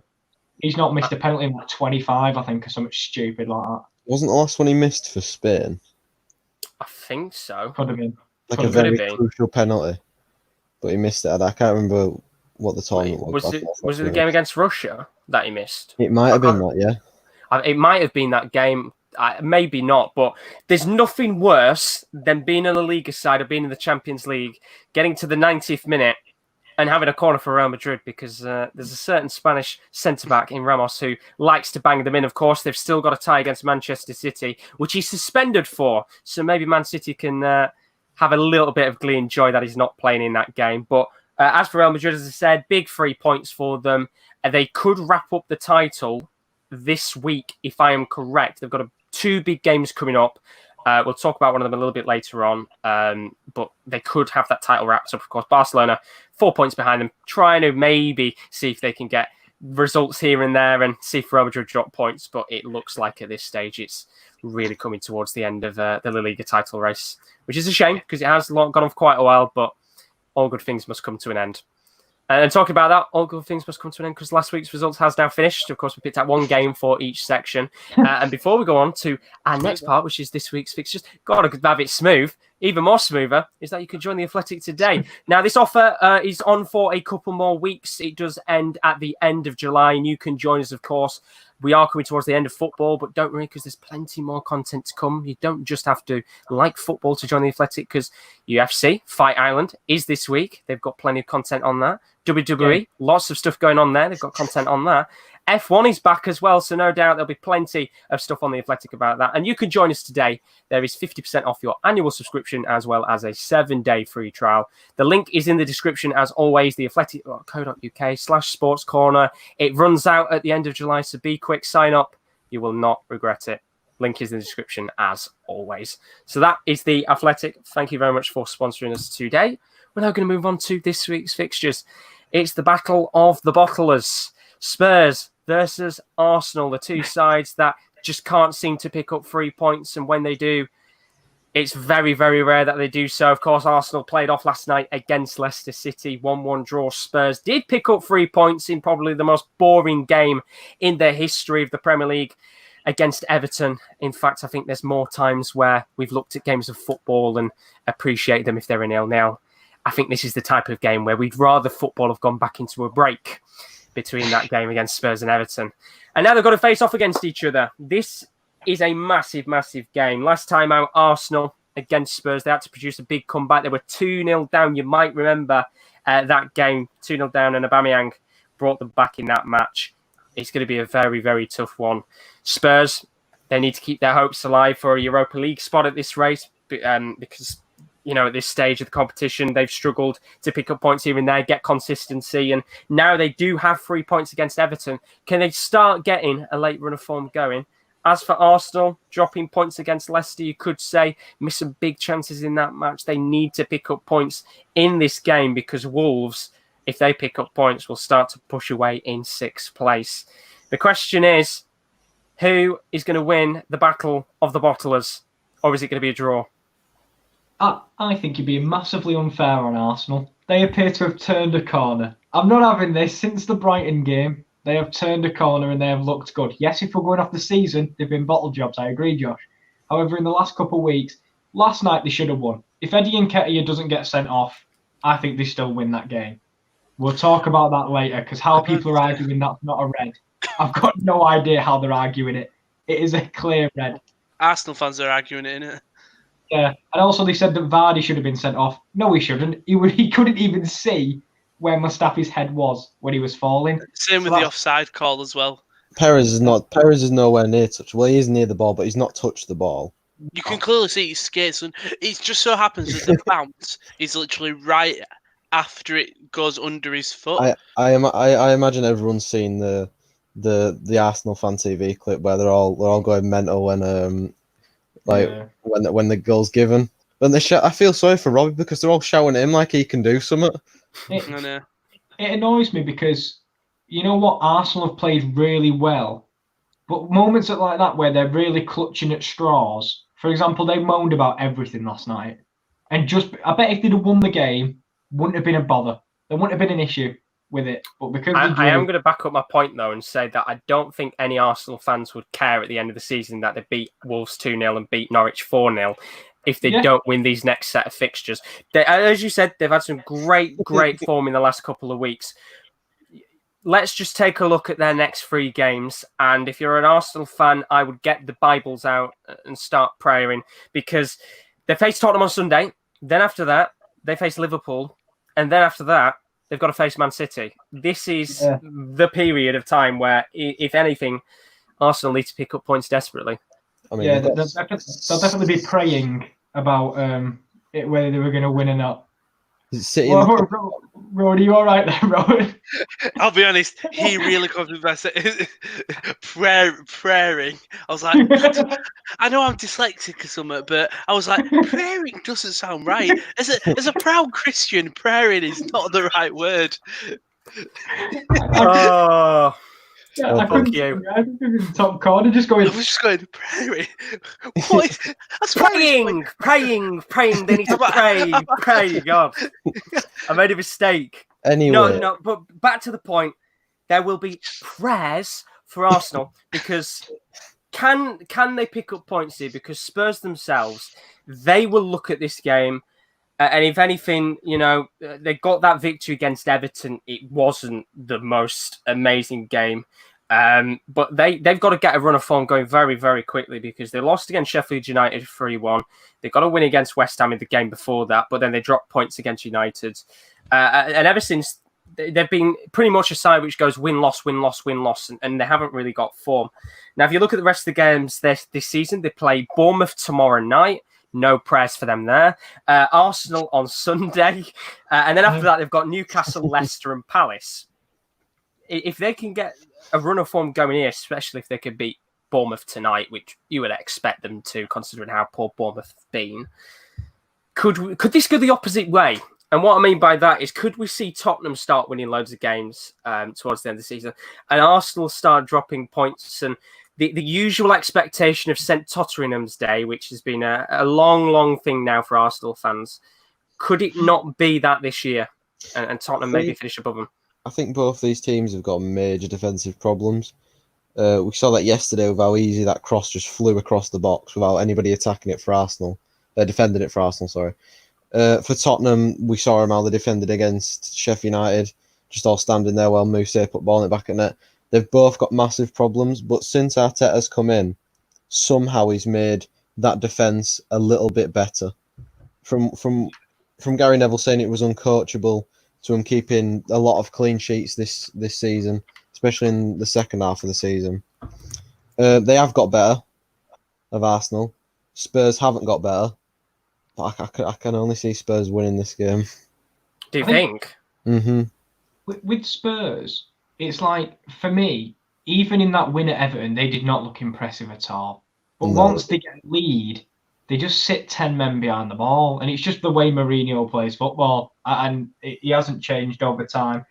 He's not missed a penalty in like 25, I think, or something stupid like that. Wasn't the last one he missed for Spain? I think so. Could have been. Like a very crucial penalty. But he missed it. I can't remember what the tournament was. Was it the game against Russia that he missed? It might have been that, yeah. It might have been that game. Maybe not, but there's nothing worse than being in the Liga side or being in the Champions League, getting to the 90th minute and having a corner for Real Madrid because there's a certain Spanish centre-back in Ramos who likes to bang them in. Of course, they've still got a tie against Manchester City, which he's suspended for. So maybe Man City can have a little bit of glee and joy that he's not playing in that game. But as for Real Madrid, as I said, big 3 points for them. They could wrap up the title this week, if I am correct. They've got 2 big games coming up. We'll talk about one of them a little bit later on, but they could have that title wrapped up. Of course, Barcelona 4 points behind them, trying to maybe see if they can get results here and there and see if Real Madrid drop points. But it looks like at this stage it's really coming towards the end of the La Liga title race, which is a shame because it has gone on for quite a while, but all good things must come to an end. And talking about that, all good things must come to an end because last week's results has now finished. Of course, we picked out 1 game for each section. And before we go on to our next part, which is this week's fixtures, got to have it smooth. Even more smoother is that you can join the Athletic today. Now, this offer is on for a couple more weeks. It does end at the end of July, and you can join us, of course. We are coming towards the end of football, but don't worry because there's plenty more content to come. You don't just have to like football to join the Athletic because UFC, Fight Island, is this week. They've got plenty of content on that. WWE, lots of stuff going on there. They've got content on that. F1 is back as well, so no doubt there'll be plenty of stuff on the Athletic about that. And you can join us today. There is 50% off your annual subscription as well as a 7-day free trial. The link is in the description as always, theathletic.co.uk/sports corner. It runs out at the end of July, so be quick, sign up. You will not regret it. Link is in the description as always. So that is the Athletic. Thank you very much for sponsoring us today. We're now going to move on to this week's fixtures. It's the battle of the bottlers. Spurs versus Arsenal, the 2 sides that just can't seem to pick up 3 points. And when they do, it's very, very rare that they do so. Of course, Arsenal played off last night against Leicester City, 1-1 draw. Spurs did pick up 3 points in probably the most boring game in the history of the Premier League against Everton. In fact, I think there's more times where we've looked at games of football and appreciated them if they're a 0-0. I think this is the type of game where we'd rather football have gone back into a break between that game against Spurs and Everton. And now they've got to face off against each other. This is a massive, massive game. Last time out, Arsenal against Spurs, they had to produce a big comeback. They were 2-0 down. You might remember that game, 2-0 down, and Aubameyang brought them back in that match. It's going to be a very, very tough one. Spurs, they need to keep their hopes alive for a Europa League spot at this race because at this stage of the competition. They've struggled to pick up points here and there, get consistency, and now they do have 3 points against Everton. Can they start getting a late run of form going? As for Arsenal, dropping points against Leicester, you could say, missing big chances in that match. They need to pick up points in this game because Wolves, if they pick up points, will start to push away in 6th place. The question is, who is going to win the battle of the bottlers, or is it going to be a draw? I think you're being massively unfair on Arsenal. They appear to have turned a corner. I'm not having this since the Brighton game. They have turned a corner and they have looked good. Yes, if we're going off the season, they've been bottle jobs. I agree, Josh. However, in the last couple of weeks, last night they should have won. If Eddie Nketiah doesn't get sent off, I think they still win that game. We'll talk about that later because how people are arguing that's not a red. I've got no idea how they're arguing it. It is a clear red. Arsenal fans are arguing it, innit? Yeah, and also they said that Vardy should have been sent off. No, he shouldn't. He couldn't even see where Mustafi's head was when he was falling. Same with the offside call as well. Perez is nowhere near touch. Well, he is near the ball, but he's not touched the ball. You can clearly see his skates, and it just so happens that the bounce is literally right after it goes under his foot. I imagine everyone's seen the Arsenal fan TV clip where they're all going mental when when the goal's given. When they I feel sorry for Robbie because they're all shouting at him like he can do something. It annoys me because you know what, Arsenal have played really well, but moments like that where they're really clutching at straws. For example, they moaned about everything last night, and I bet if they'd have won the game, wouldn't have been a bother. There wouldn't have been an issue with it. But because I am going to back up my point though and say that I don't think any Arsenal fans would care at the end of the season that they beat Wolves 2-0 and beat Norwich 4-0 if they don't win these next set of fixtures. As you said, they've had some great form in the last couple of weeks. Let's just take a look at their next 3 games. And if you're an Arsenal fan, I would get the Bibles out and start praying because they face Tottenham on Sunday. Then after that, they face Liverpool. And then after that, they've got to face Man City. This is the period of time where, if anything, Arsenal need to pick up points desperately. I mean, they'll definitely be praying about whether they were going to win or not. Rowan, are you all right there, Rowan? I'll be honest, he really got me by saying praying. I was like, I know I'm dyslexic or something, but I was like, praying doesn't sound right. As a proud Christian, praying is not the right word. I couldn't. You. I think it was in the top corner, just going. I was just going praying. What is? That's praying. They need to pray. God, I made a mistake. Anyway, no. But back to the point. There will be prayers for Arsenal because can they pick up points here? Because Spurs themselves, they will look at this game. And if anything, they got that victory against Everton. It wasn't the most amazing game. But they've got to get a run of form going very, very quickly because they lost against Sheffield United 3-1. They've got to win against West Ham in the game before that, but then they dropped points against United. And ever since, they've been pretty much a side which goes win-loss, and they haven't really got form. Now, if you look at the rest of the games this season, they play Bournemouth tomorrow night. No prayers for them there. Arsenal on Sunday. And then after that, they've got Newcastle, Leicester and Palace. If they can get a run of form going here, especially if they could beat Bournemouth tonight, which you would expect them to, considering how poor Bournemouth have been, could this go the opposite way? And what I mean by that is, could we see Tottenham start winning loads of games towards the end of the season and Arsenal start dropping points and the usual expectation of St. Tottenham's Day, which has been a long thing now for Arsenal fans, could it not be that this year and Tottenham maybe finish above them? I think both these teams have got major defensive problems. We saw that yesterday with how easy that cross just flew across the box without anybody attacking it for Arsenal. Defending it for Arsenal, sorry. For Tottenham, we saw how they defended against Sheffield United, just all standing there while Moussa put ball in the back of net. They've both got massive problems, but since Arteta's come in, somehow he's made that defence a little bit better. From Gary Neville saying it was uncoachable to him keeping a lot of clean sheets this season, especially in the second half of the season. They have got better of Arsenal. Spurs haven't got better. But I can only see Spurs winning this game. Do you think? Mm-hmm. With Spurs, it's like, for me, even in that win at Everton, they did not look impressive at all. But No. once they get a lead, they just sit 10 men behind the ball. And it's just the way Mourinho plays football. And he hasn't changed over time.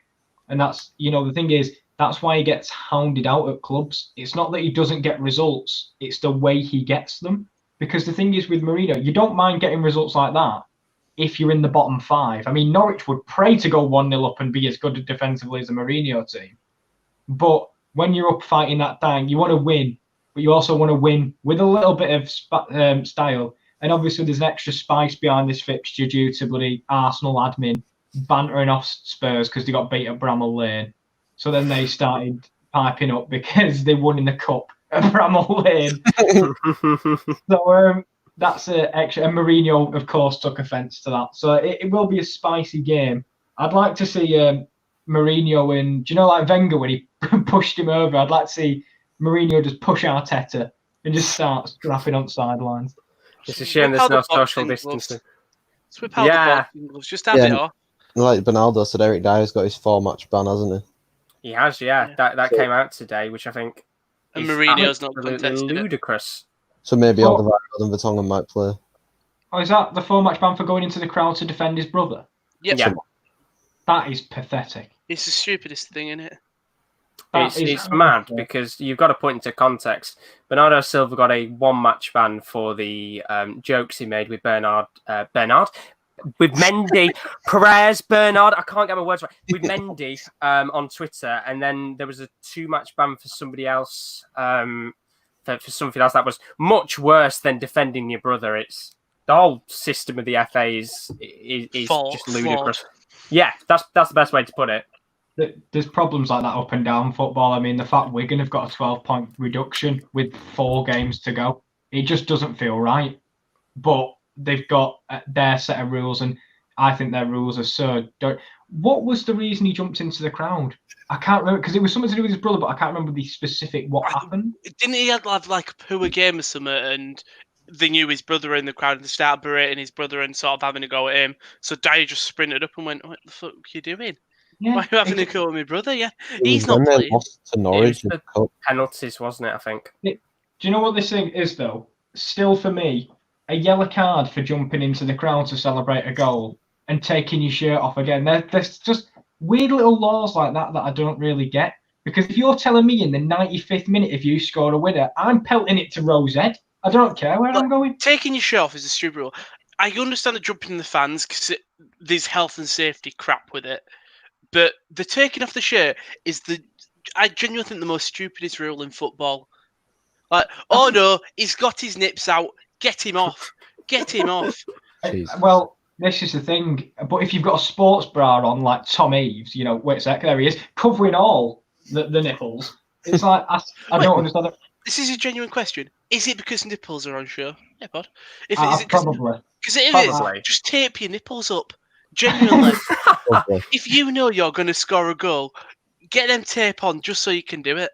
And that's, the thing is, that's why he gets hounded out at clubs. It's not that he doesn't get results, it's the way he gets them. Because the thing is with Mourinho, you don't mind getting results like that if you're in the bottom 5. I mean, Norwich would pray to go 1-0 up and be as good defensively as a Mourinho team. But when you're up fighting that time, you want to win, but you also want to win with a little bit of style. And obviously, there's an extra spice behind this fixture due to bloody Arsenal admin bantering off Spurs because they got beat at Bramall Lane. So then they started piping up because they won in the cup at Bramall Lane. So that's extra. And Mourinho, of course, took offence to that. So it will be a spicy game. I'd like to see Mourinho and, do you know, like Wenger when he pushed him over? I'd like to see Mourinho just push Arteta and just start scrapping on sidelines. It's a shame there's no social distancing. Swip out the boxing gloves. Just have it off. Like Bernardo said, Eric Dyer's got his 4-match ban, hasn't he? He has, yeah. That came out today, which I think and Mourinho's not contested ludicrous. So maybe Alderweireld and Vertonghen might play. Oh, is that the 4-match ban for going into the crowd to defend his brother? Yep. Yeah. That is pathetic. It's the stupidest thing, isn't it? It's mad because you've got to put into context. Bernardo Silva got a 1-match ban for the jokes he made with with Mendy, Perez, Bernard. I can't get my words right. With Mendy on Twitter, and then there was a 2-match ban for somebody else. For something else that was much worse than defending your brother. It's the whole system of the FA is just ludicrous. Yeah, that's the best way to put it. There's problems like that up and down football. I mean, the fact Wigan have got a 12-point reduction with 4 games to go, it just doesn't feel right. But they've got their set of rules, and I think their rules are so. What was the reason he jumped into the crowd? I can't remember because it was something to do with his brother, but I can't remember the specific what happened. Didn't he have like a poor game or something, and they knew his brother in the crowd and they started berating his brother and sort of having a go at him. So Dyer just sprinted up and went, "What the fuck are you doing? Yeah, why are you having a go at my brother?" Yeah, he's when not they playing. lost to Norwich in the cup. Penalties, wasn't it? I think. Do you know what this thing is though? Still for me, a yellow card for jumping into the crowd to celebrate a goal and taking your shirt off again. There's just weird little laws like that I don't really get. Because if you're telling me in the 95th minute if you score a winner, I'm pelting it to Rose Ed. I don't care where I'm going. Taking your shirt off is a stupid rule. I understand the jumping in the fans because there's health and safety crap with it. But the taking off the shirt is I genuinely think the most stupidest rule in football. Like, oh no, he's got his nips out. Get him off. Get him off. Well, this is the thing. But if you've got a sports bra on, like Tom Eves, wait a sec, there he is, covering all the nipples. It's like, I don't understand it. This is a genuine question. Is it because nipples are on show? Yeah, bud. Probably. Because it is, just tape your nipples up. Genuinely. If you know you're going to score a goal, get them tape on just so you can do it.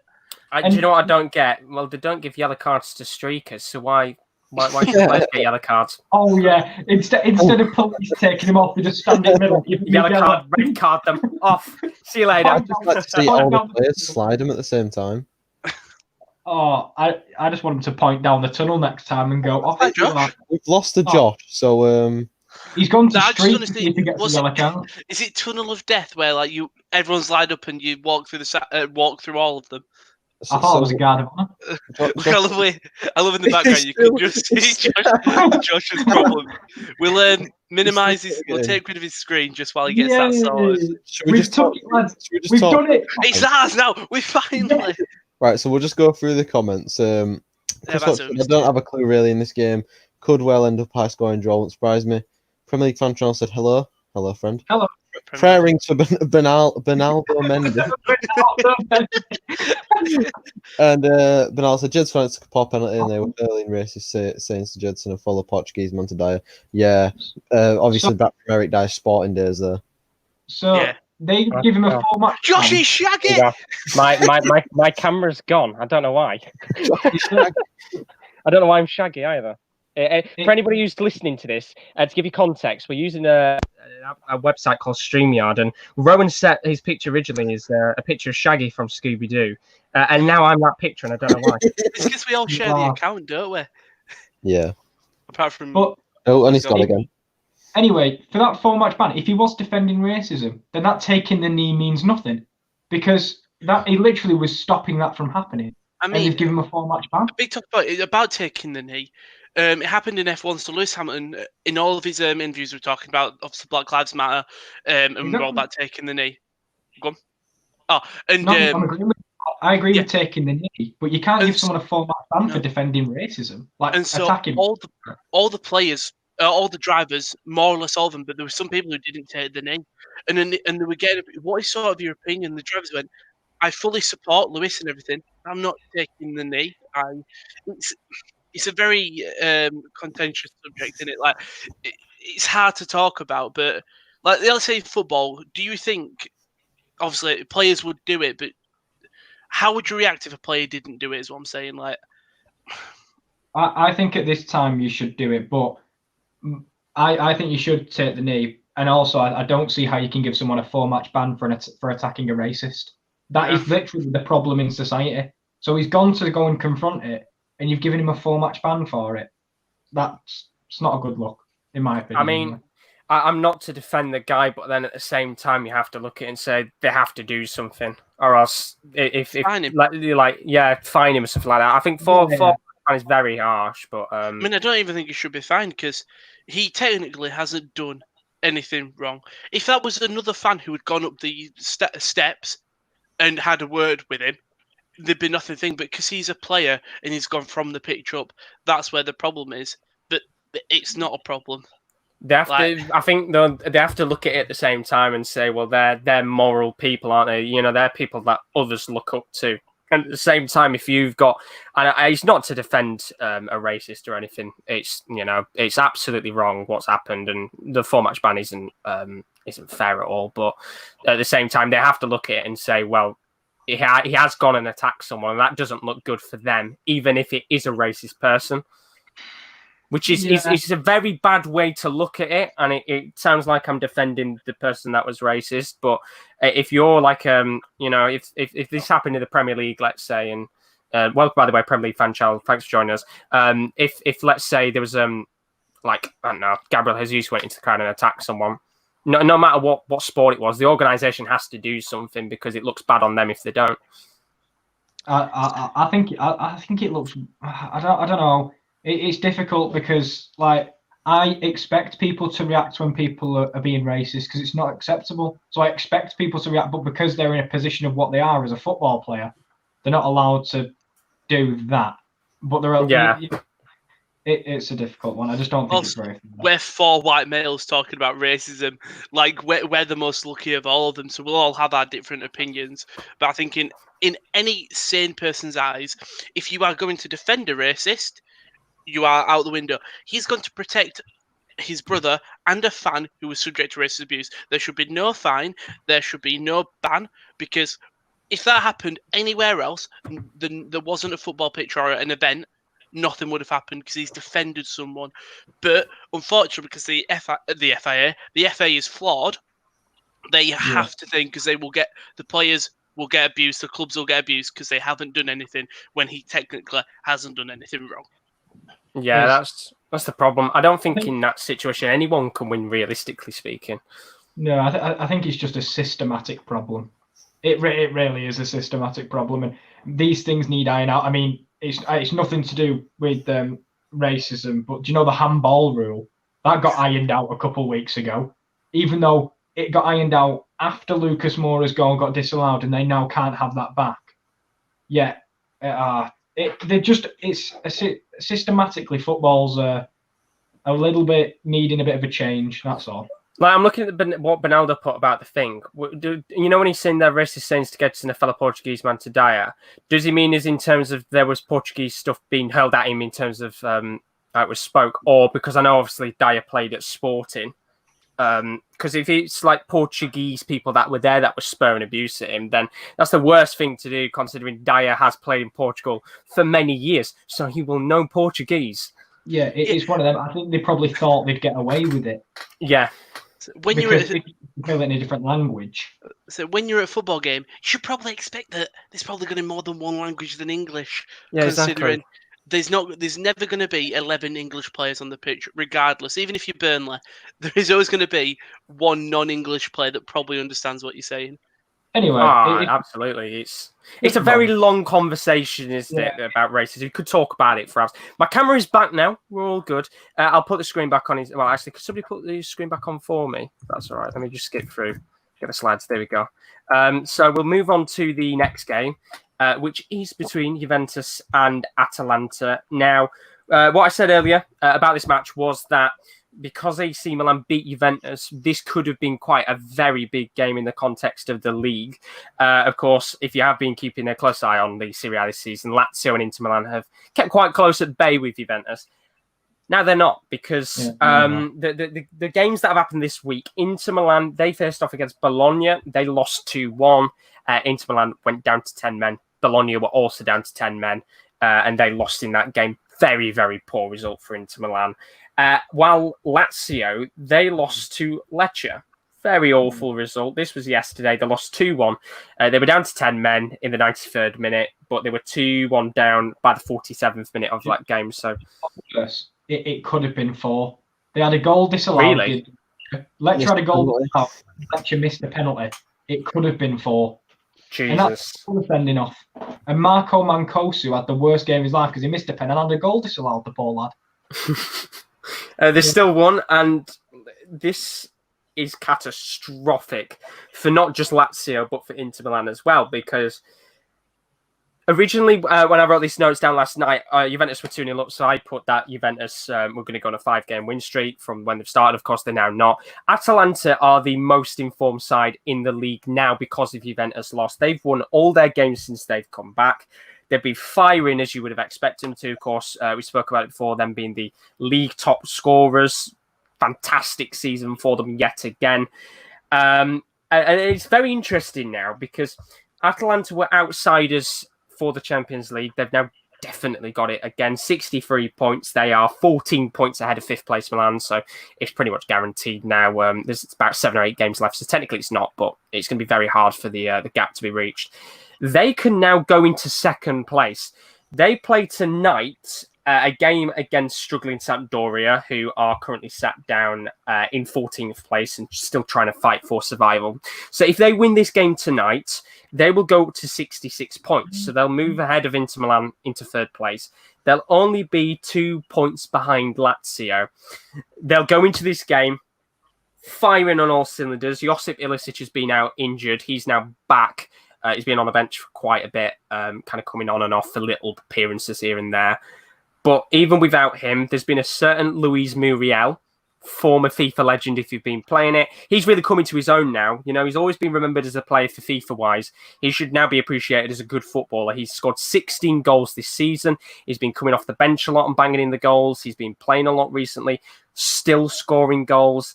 Do you know what I don't get? Well, they don't give yellow cards to streakers, so why should players get yellow cards? Oh yeah, instead of police taking them off, they just stand in the middle. Yellow card, red card them off. See you later. I'd just like to see all the players slide them at the same time. Oh, I just want him to point down the tunnel next time and go off. We've lost to Josh, so he's gone to street to get the yellow card. Is it Tunnel of Death where like everyone's lined up and you walk through all of them? I thought it was a guard of honour. I love in the background. You can just see Josh's problem. We'll minimise his. We'll take rid of his screen just while he gets that sorted. We've done it. It's ours now. We finally. Right, so we'll just go through the comments. I don't have a clue really in this game. Could well end up high scoring draw. Won't surprise me. Premier League fan channel said hello, friend. Hello. Praying for Bernardo Mendy. And Bernal said Jed's fine, it's a poor penalty, and they were early in races saying to Jedson and follow Portuguese man to Dyer. Yeah, obviously back from Eric Dyer's sporting days there. So they give him a 4-match. Josh is shaggy. Yeah. My camera's gone. I don't know why. I don't know why I'm shaggy either. For anybody who's listening to this, to give you context, we're using a website called StreamYard, and Rowan set his picture originally as a picture of Shaggy from Scooby-Doo, and now I'm that picture, and I don't know why. It's because we all share the account, don't we? Yeah. Apart from... Oh, and he's gone again. Anyway, for that 4-match ban, if he was defending racism, then that taking the knee means nothing, because that he literally was stopping that from happening. I mean, and they've given him a 4-match ban. A big talk about taking the knee. It happened in F1. So Lewis Hamilton, in all of his interviews, we're talking about obviously Black Lives Matter, and we're all about taking the knee. Go on. Oh, and I agree with taking the knee, but you can't give someone a 4-match ban for defending racism, like and so attacking. All the players, all the drivers, more or less all of them, but there were some people who didn't take the knee, and then they were getting, what is sort of your opinion? The drivers went, I fully support Lewis and everything. I'm not taking the knee. It's a very contentious subject, isn't it? Like, it's hard to talk about, but like, let's say football. Do you think, obviously, players would do it, but how would you react if a player didn't do it? Is what I'm saying. Like, I think at this time you should do it, but I think you should take the knee. And also, I don't see how you can give someone a 4-match ban for attacking a racist. That is literally the problem in society. So he's gone to go and confront it, and you've given him a 4-match ban for it. It's not a good look, in my opinion. I mean, I'm not to defend the guy, but then at the same time, you have to look at it and say they have to do something, or else if fine him. Fine him or something like that. I think 4 is very harsh, but I mean, I don't even think he should be fined because he technically hasn't done anything wrong. If that was another fan who had gone up the steps and had a word with him, there'd be nothing. But because he's a player and he's gone from the pitch up, that's where the problem is. But it's not a problem. They have to. I think they have to look at it at the same time and say, well, they're moral people, aren't they? You know, they're people that others look up to. And at the same time, if you've got, and it's not to defend a racist or anything. It's it's absolutely wrong what's happened, and the 4-match ban isn't fair at all. But at the same time, they have to look at it and say, well, he has gone and attacked someone, and that doesn't look good for them, even if it is a racist person. Which is a very bad way to look at it, and it sounds like I'm defending the person that was racist. But if you're like, if this happened in the Premier League, let's say, and welcome by the way, Premier League fan channel, thanks for joining us. If let's say there was like, I don't know, Gabriel Jesus went into the crowd and attacked someone, no matter what sport it was, the organisation has to do something because it looks bad on them if they don't. I think it looks. I don't know. It's difficult because, like, I expect people to react when people are being racist because it's not acceptable. So I expect people to react, but because they're in a position of what they are as a football player, they're not allowed to do that. But it's a difficult one. I just don't think it's very fair. We're 4 white males talking about racism. Like, we're the most lucky of all of them, so we'll all have our different opinions. But I think in any sane person's eyes, if you are going to defend a racist, you are out the window. He's going to protect his brother and a fan who was subject to racist abuse. There should be no fine. There should be no ban, because if that happened anywhere else, then there wasn't a football pitch or an event, nothing would have happened because he's defended someone. But unfortunately, because the FA is flawed, they have to think because the players will get abused, the clubs will get abused because they haven't done anything when he technically hasn't done anything wrong. Yeah, that's the problem. I don't think in that situation anyone can win, realistically speaking. No, I think it's just a systematic problem. It really is a systematic problem, and these things need iron out. I mean, it's nothing to do with racism, but do you know the handball rule? That got ironed out a couple of weeks ago, even though it got ironed out after Lucas Moura's goal got disallowed, and they now can't have that back. Yeah, systematically football's a little bit needing a bit of a change. That's all. Like, I'm looking at what Benaldo put about the thing. You know when he's saying they're racist saying to get a fellow Portuguese man to die? Does he mean is in terms of there was Portuguese stuff being held at him in terms of how it was spoke, or because I know obviously Dyer played at Sporting? Because if it's like Portuguese people that were there that were spurring abuse at him, then that's the worst thing to do, considering Dyer has played in Portugal for many years, so he will know Portuguese. Yeah, it's one of them. I think they probably thought they'd get away with it. Yeah. When because you're at, it's in a different language. so when you're at a football game, you should probably expect that there's probably going to be more than one language than English. Yeah, Considering exactly. there's never going to be 11 English players on the pitch, regardless. Even if you're Burnley, there is always going to be one non-English player that probably understands what you're saying. Anyway, Absolutely. It's a very long conversation, isn't it, about racism? We could talk about it for hours. My camera is back now. We're all good. I'll put the screen back on. Well, actually, could somebody put the screen back on for me? That's all right. Let me just skip through. Get the slides. There we go. So we'll move on to the next game, which is between Juventus and Atalanta. Now, what I said earlier about this match was that because AC Milan beat Juventus, this could have been quite a very big game in the context of the league. Of course, if you have been keeping a close eye on the Serie A this season, Lazio and Inter Milan have kept quite close at bay with Juventus. Now they're not, because the games that have happened this week, Inter Milan, they faced off against Bologna. They lost 2-1. Inter Milan went down to 10 men. Bologna were also down to 10 men, and they lost in that game. Very, very poor result for Inter Milan. While Lazio, they lost to Lecce. Very awful result. This was yesterday. They lost 2-1. They were down to 10 men in the 93rd minute, but they were 2-1 down by the 47th minute of that game. So it could have been 4. They had a goal disallowed. Really? Lecce had a goal disallowed. Lecce missed a penalty. It could have been 4. Jesus. And that's defending off. And Marco Mancosu had the worst game of his life because he missed a pen and had a goal disallowed, the poor lad. There's still one, and this is catastrophic for not just Lazio, but for Inter Milan as well, because originally, when I wrote these notes down last night, Juventus were 2-0 up, so I put that Juventus were going to go on a 5-game win streak from when they've started. Of course, they're now not. Atalanta are the most informed side in the league now because of Juventus lost. They've won all their games since they've come back. They've been firing as you would have expected them to. Of course, we spoke about it before, them being the league top scorers. Fantastic season for them yet again. And it's very interesting now because Atalanta were outsiders for the Champions League. They've now definitely got it again. 63 points. They are 14 points ahead of 5th place Milan, so it's pretty much guaranteed now. There's about 7 or 8 games left, so technically it's not, but it's going to be very hard for the gap to be reached. They can now go into 2nd place. They play tonight a game against struggling Sampdoria, who are currently sat down in 14th place and still trying to fight for survival. So if they win this game tonight, they will go to 66 points. So they'll move ahead of Inter Milan into 3rd place. They'll only be 2 points behind Lazio. They'll go into this game firing on all cylinders. Josip Ilicic has been out injured. He's now back. He's been on the bench for quite a bit, kind of coming on and off for little appearances here and there. But even without him, there's been a certain Luis Muriel, former FIFA legend if you've been playing it. He's really coming to his own now. You know, he's always been remembered as a player for FIFA-wise. He should now be appreciated as a good footballer. He's scored 16 goals this season. He's been coming off the bench a lot and banging in the goals. He's been playing a lot recently, still scoring goals.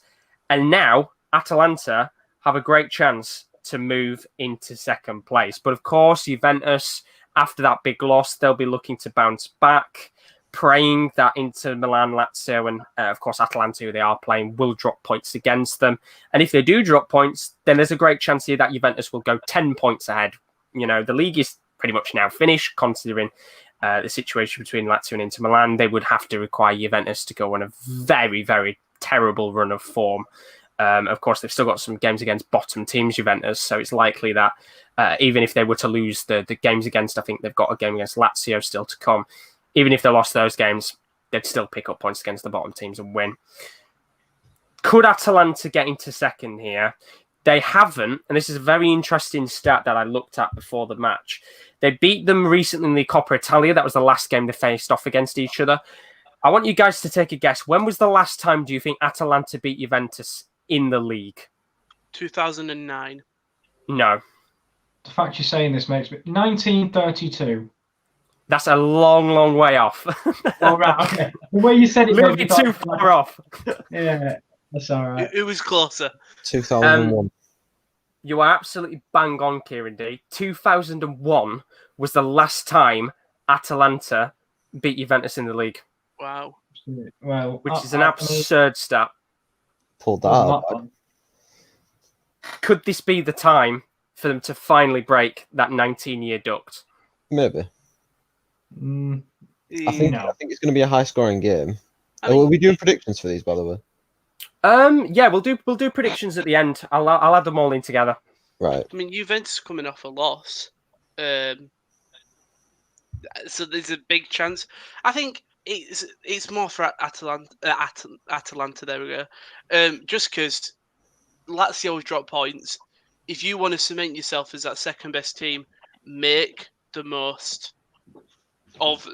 And now, Atalanta have a great chance to move into 2nd place. But of course, Juventus, after that big loss, they'll be looking to bounce back, praying that Inter Milan, Lazio, and of course Atalanta, who they are playing, will drop points against them. And if they do drop points, then there's a great chance here that Juventus will go 10 points ahead. You know, the league is pretty much now finished, considering the situation between Lazio and Inter Milan. They would have to require Juventus to go on a very, very terrible run of form. Of course, they've still got some games against bottom teams, Juventus, so it's likely that even if they were to lose the games against, I think they've got a game against Lazio still to come. Even if they lost those games, they'd still pick up points against the bottom teams and win. Could Atalanta get into 2nd here? They haven't, and this is a very interesting stat that I looked at before the match. They beat them recently in the Coppa Italia. That was the last game they faced off against each other. I want you guys to take a guess. When was the last time do you think Atalanta beat Juventus in the league? 2009. No. The fact you're saying this makes me 1932. That's a long, long way off. Oh, right, okay. The way you said it, a little bit too far off. Yeah, that's all right. It was closer. 2001. You are absolutely bang on, Kieran D. 2001 was the last time Atalanta beat Juventus in the league. Wow. Well, which is an absurd stat. Pulled that out. Could this be the time for them to finally break that 19-year duct? Maybe. I think No. it's going to be a high-scoring game. I mean, Are we doing predictions for these, by the way? Yeah, we'll do predictions at the end. I'll add them all in together. Right. I mean, Juventus coming off a loss, so there's a big chance. I think it's more for Atalanta. Atalanta, there we go. Just because Lazio drop points. If you want to cement yourself as that second best team, make the most of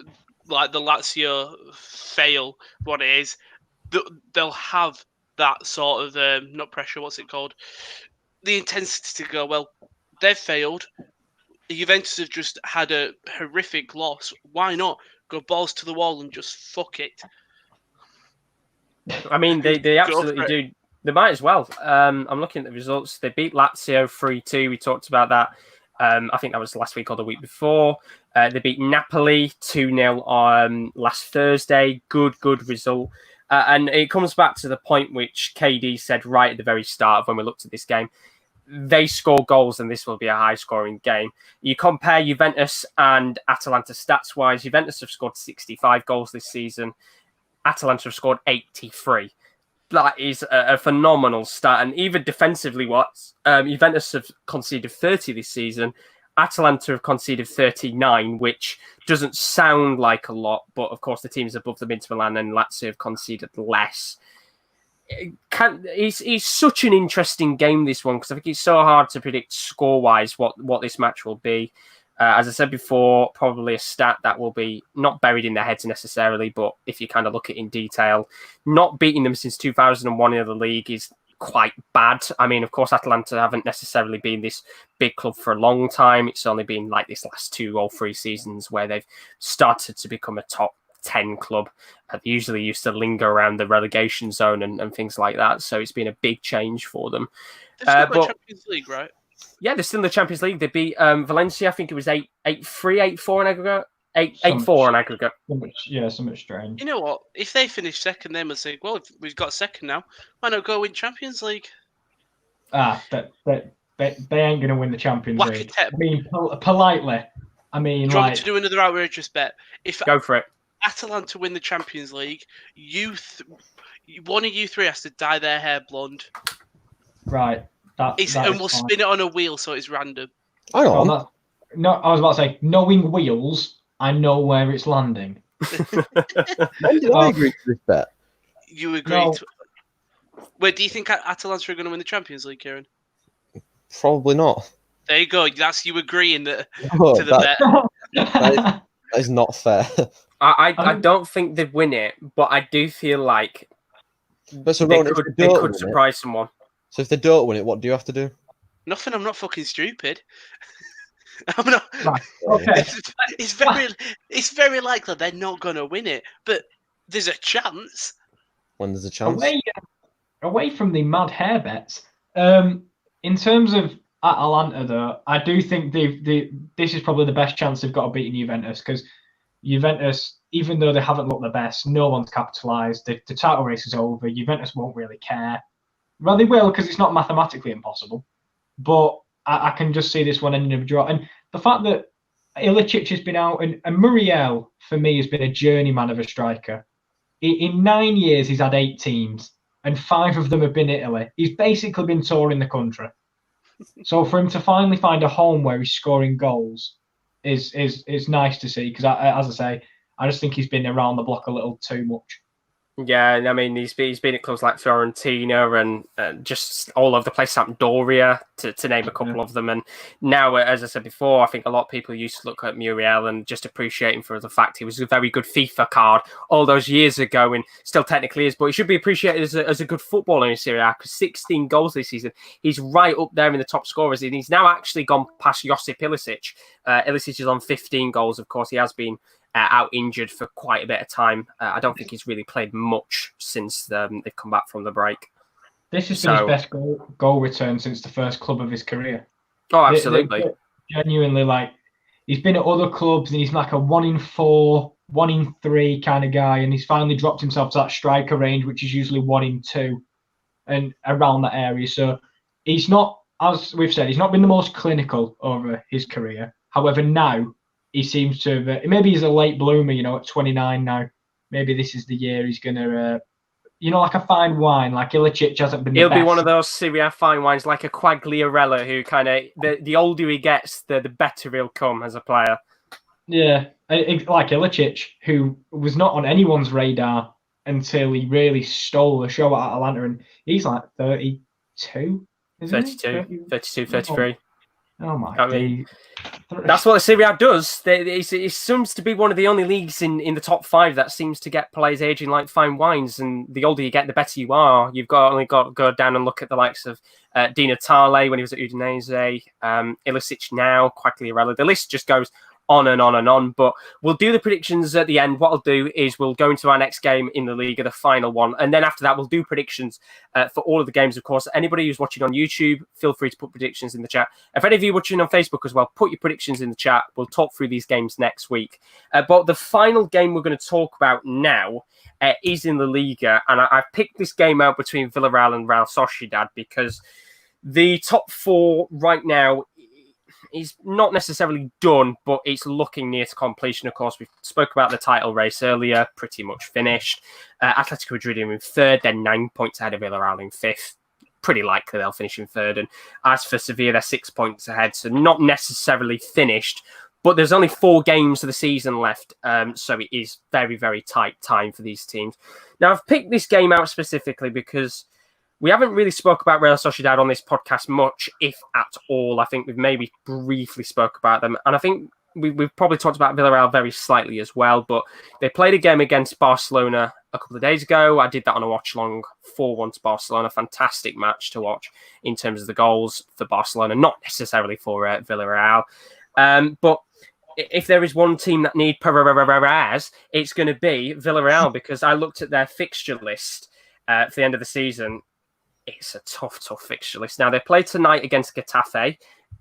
like the Lazio fail. What it is, they'll have that sort of not pressure. What's it called? The intensity to go. Well, they've failed. Juventus have just had a horrific loss. Why not go balls to the wall and just fuck it? I mean, they absolutely do. They might as well. I'm looking at the results. They beat Lazio 3-2. We talked about that. I think that was last week or the week before. They beat Napoli 2-0 last Thursday. Good result. And it comes back to the point which KD said right at the very start of when we looked at this game. They score goals and this will be a high-scoring game. You compare Juventus and Atalanta stats-wise. Juventus have scored 65 goals this season. Atalanta have scored 83. That is a phenomenal stat. And even defensively, Juventus have conceded 30 this season. Atalanta have conceded 39, which doesn't sound like a lot. But, of course, the teams above them, Inter Milan and Lazio, have conceded less. It's such an interesting game, this one, because I think it's so hard to predict score-wise what this match will be. As I said before, probably a stat that will be not buried in their heads necessarily, but if you kind of look at it in detail, not beating them since 2001 in the league is quite bad. I mean, of course, Atalanta haven't necessarily been this big club for a long time. It's only been like this last 2 or 3 seasons where they've started to become a top 10 club. They usually used to linger around the relegation zone and things like that. So it's been a big change for them. They've still got Champions League, right? Yeah, they're still in the Champions League. They beat Valencia. I think it was 8-3, 8-4 in aggregate. 8-4 in aggregate. Something strange. You know what? If they finish second, they must think, well, if we've got second now, why not go win Champions League? They ain't going to win the Champions League. I mean, politely. I mean, do you want me to do another outrageous bet? If Go for it. Atalanta win the Champions League, one of you 3 has to dye their hair blonde. Right. And we'll spin it on a wheel so it's random. Hang on. No, I was about to say, knowing wheels, I know where it's landing. When did I agree to this bet? You agreed. Wait, do you think Atalanta are going to win the Champions League, Kieran? Probably not. There you go. That's you agreeing to the bet. That is not fair. I don't think they'd win it, but I do feel like But so they Rowan, could surprise someone. So if they don't win it, what do you have to do? Nothing. I'm not fucking stupid. I'm not. Right. Okay. It's very likely they're not going to win it, but there's a chance. When there's a chance. Away from the mad hair bets, in terms of Atalanta, though, I do think this is probably the best chance they've got of beating Juventus, because Juventus, even though they haven't looked the best, no one's capitalised. The title race is over. Juventus won't really care. Well, they will, because it's not mathematically impossible. But I can just see this one ending in a draw. And the fact that Ilicic has been out, and Muriel, for me, has been a journeyman of a striker. In 9 years, he's had 8 teams, and 5 of them have been Italy. He's basically been touring the country. So for him to finally find a home where he's scoring goals is nice to see, because, as I say, I just think he's been around the block a little too much. Yeah, I mean, he's been at clubs like Fiorentina and just all over the place, Sampdoria, to name a couple of them. And now, as I said before, I think a lot of people used to look at Muriel and just appreciate him for the fact he was a very good FIFA card all those years ago, and still technically is, but he should be appreciated as a good footballer in Serie A, because 16 goals this season. He's right up there in the top scorers, and he's now actually gone past Josip Ilicic. Ilicic is on 15 goals, of course. He has been out injured for quite a bit of time. I don't think he's really played much since they've come back from the break. This has been his best goal return since the first club of his career. Oh, absolutely. Genuinely, he's been at other clubs and he's like a 1 in 4 1 in 3 kind of guy, and he's finally dropped himself to that striker range, which is usually 1 in 2, and around that area. So he's not, as we've said, he's not been the most clinical over his career. However, now he seems to have, maybe he's a late bloomer, at 29 now. Maybe this is the year he's going to, like a fine wine, like Ilicic hasn't been the He'll best. be one of those Serie A fine wines, like a Quagliarella, who kind of, the older he gets, the better he'll come as a player. Yeah, like Ilicic, who was not on anyone's radar until he really stole the show at Atalanta, and he's like 32, isn't 32, 33. Oh my I mean, that's what the Serie A does. It seems to be one of the only leagues in the top 5 that seems to get players aging like fine wines. And the older you get, the better you are. You've only got to go down and look at the likes of Di Natale when he was at Udinese, Ilicic now, Quagliarella. The list just goes on and on and on. But we'll do the predictions at the end. What I'll do is we'll go into our next game in the Liga, the final one. And then after that, we'll do predictions for all of the games, of course. Anybody who's watching on YouTube, feel free to put predictions in the chat. If any of you are watching on Facebook as well, put your predictions in the chat. We'll talk through these games next week. But the final game we're going to talk about now is in the Liga. And I've picked this game out between Villarreal and Real Sociedad because the top 4 right now is not necessarily done, but it's looking near to completion. Of course, we spoke about the title race earlier, pretty much finished. Atletico Madrid are in 3rd, then 9 points ahead of Villarreal in 5th. Pretty likely they'll finish in 3rd. And as for Sevilla, they're 6 points ahead, so not necessarily finished. But there's only 4 games of the season left, so it is very, very tight time for these teams. Now, I've picked this game out specifically because we haven't really spoke about Real Sociedad on this podcast much, if at all. I think we've maybe briefly spoke about them. And I think we've probably talked about Villarreal very slightly as well. But they played a game against Barcelona a couple of days ago. I did that on a watch-along, 4-1 to Barcelona. Fantastic match to watch in terms of the goals for Barcelona, not necessarily for Villarreal. But if there is one team that need Perez, it's going to be Villarreal, because I looked at their fixture list for the end of the season. It's a tough fixture list. Now, they play tonight against Getafe,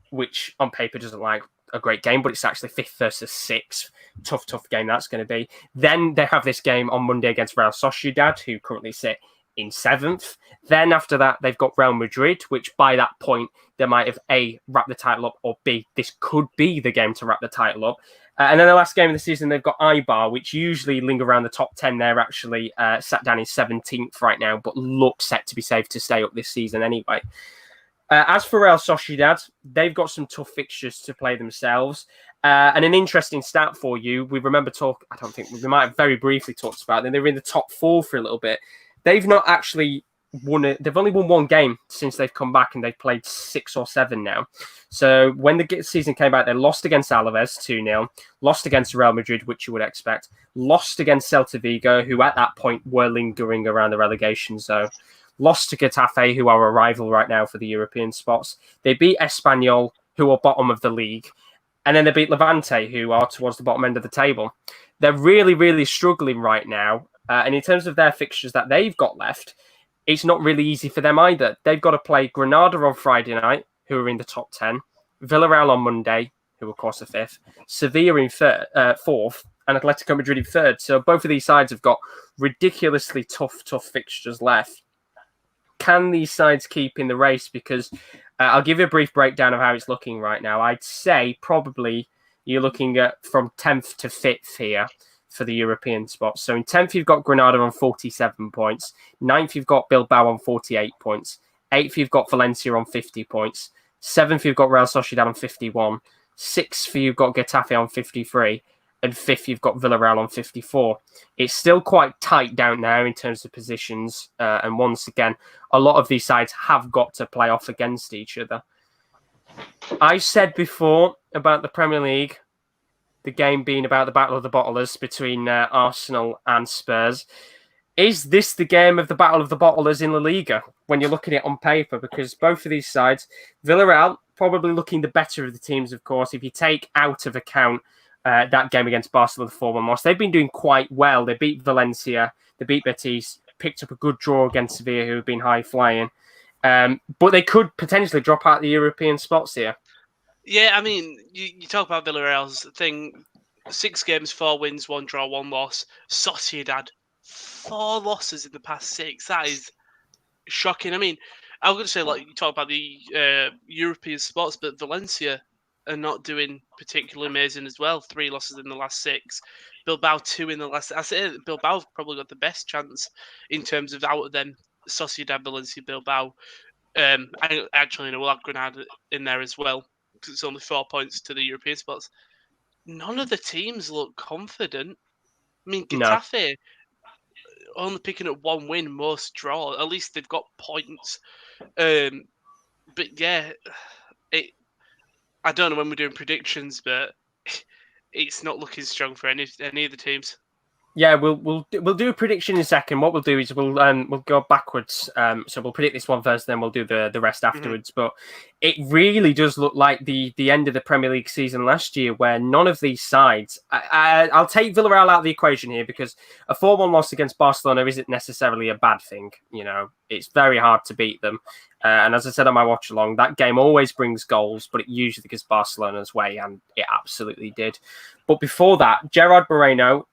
which on paper doesn't like a great game, but it's actually 5th versus 6th. Tough game that's going to be. Then they have this game on Monday against Real Sociedad, who currently sit in 7th. Then after that, they've got Real Madrid, which by that point, they might have A, wrapped the title up, or B, this could be the game to wrap the title up. And then the last game of the season, they've got Eibar, which usually linger around the top 10. They're actually sat down in 17th right now, but look set to be safe to stay up this season anyway. As for Real Sociedad, they've got some tough fixtures to play themselves. And an interesting stat for you, we remember I don't think we might have very briefly talked about them. They were in the top 4 for a little bit. They've not actually won it. They've only won 1 game since they've come back, and they've played 6 or 7 now. So when the season came out, they lost against Alaves 2-0, lost against Real Madrid, which you would expect, lost against Celta Vigo, who at that point were lingering around the relegation zone, lost to Getafe, who are a rival right now for the European spots. They beat Espanyol, who are bottom of the league, and then they beat Levante, who are towards the bottom end of the table. They're really, really struggling right now. And in terms of their fixtures that they've got left, it's not really easy for them either. They've got to play Granada on Friday night, who are in the top 10, Villarreal on Monday, who of course are 5th, Sevilla in 4th, and Atletico Madrid in 3rd. So both of these sides have got ridiculously tough fixtures left. Can these sides keep in the race? Because I'll give you a brief breakdown of how it's looking right now. I'd say probably you're looking at from 10th to 5th here for the European spots. So in 10th, you've got Granada on 47 points. 9th, you've got Bilbao on 48 points. 8th, you've got Valencia on 50 points. 7th, you've got Real Sociedad on 51. 6th, you've got Getafe on 53. And 5th, you've got Villarreal on 54. It's still quite tight down there in terms of positions. And once again, a lot of these sides have got to play off against each other. I said before about the Premier League, the game being about the battle of the bottlers between Arsenal and Spurs. Is this the game of the battle of the bottlers in La Liga when you're looking at it on paper? Because both of these sides, Villarreal probably looking the better of the teams, of course. If you take out of account that game against Barcelona, the 4-1 loss, they've been doing quite well. They beat Valencia, they beat Betis, picked up a good draw against Sevilla, who have been high-flying. But they could potentially drop out the European spots here. Yeah, I mean, you talk about Villarreal's thing. 6 games, 4 wins, 1 draw, 1 loss. Sociedad, 4 losses in the past 6. That is shocking. I mean, I was going to say, like, you talk about the European spots, but Valencia are not doing particularly amazing as well. 3 losses in the last 6. Bilbao 2 in the last. I say Bilbao probably got the best chance in terms of out of them. Sociedad, Valencia, Bilbao. I actually we'll have Granada in there as well because it's only 4 points to the European spots. None of the teams look confident. I mean, No. Getafe only picking up 1 win, most draw. At least they've got points. But yeah, I don't know when we're doing predictions, but it's not looking strong for any of the teams. Yeah, we'll do a prediction in a second. What we'll do is we'll go backwards. So we'll predict this one first, then we'll do the rest afterwards. But it really does look like the end of the Premier League season last year, where none of these sides. I'll take Villarreal out of the equation here because a 4-1 loss against Barcelona isn't necessarily a bad thing. You know, it's very hard to beat them. And as I said on my watch along, that game always brings goals, but it usually goes Barcelona's way, and it absolutely did. But before that, Gerard Moreno.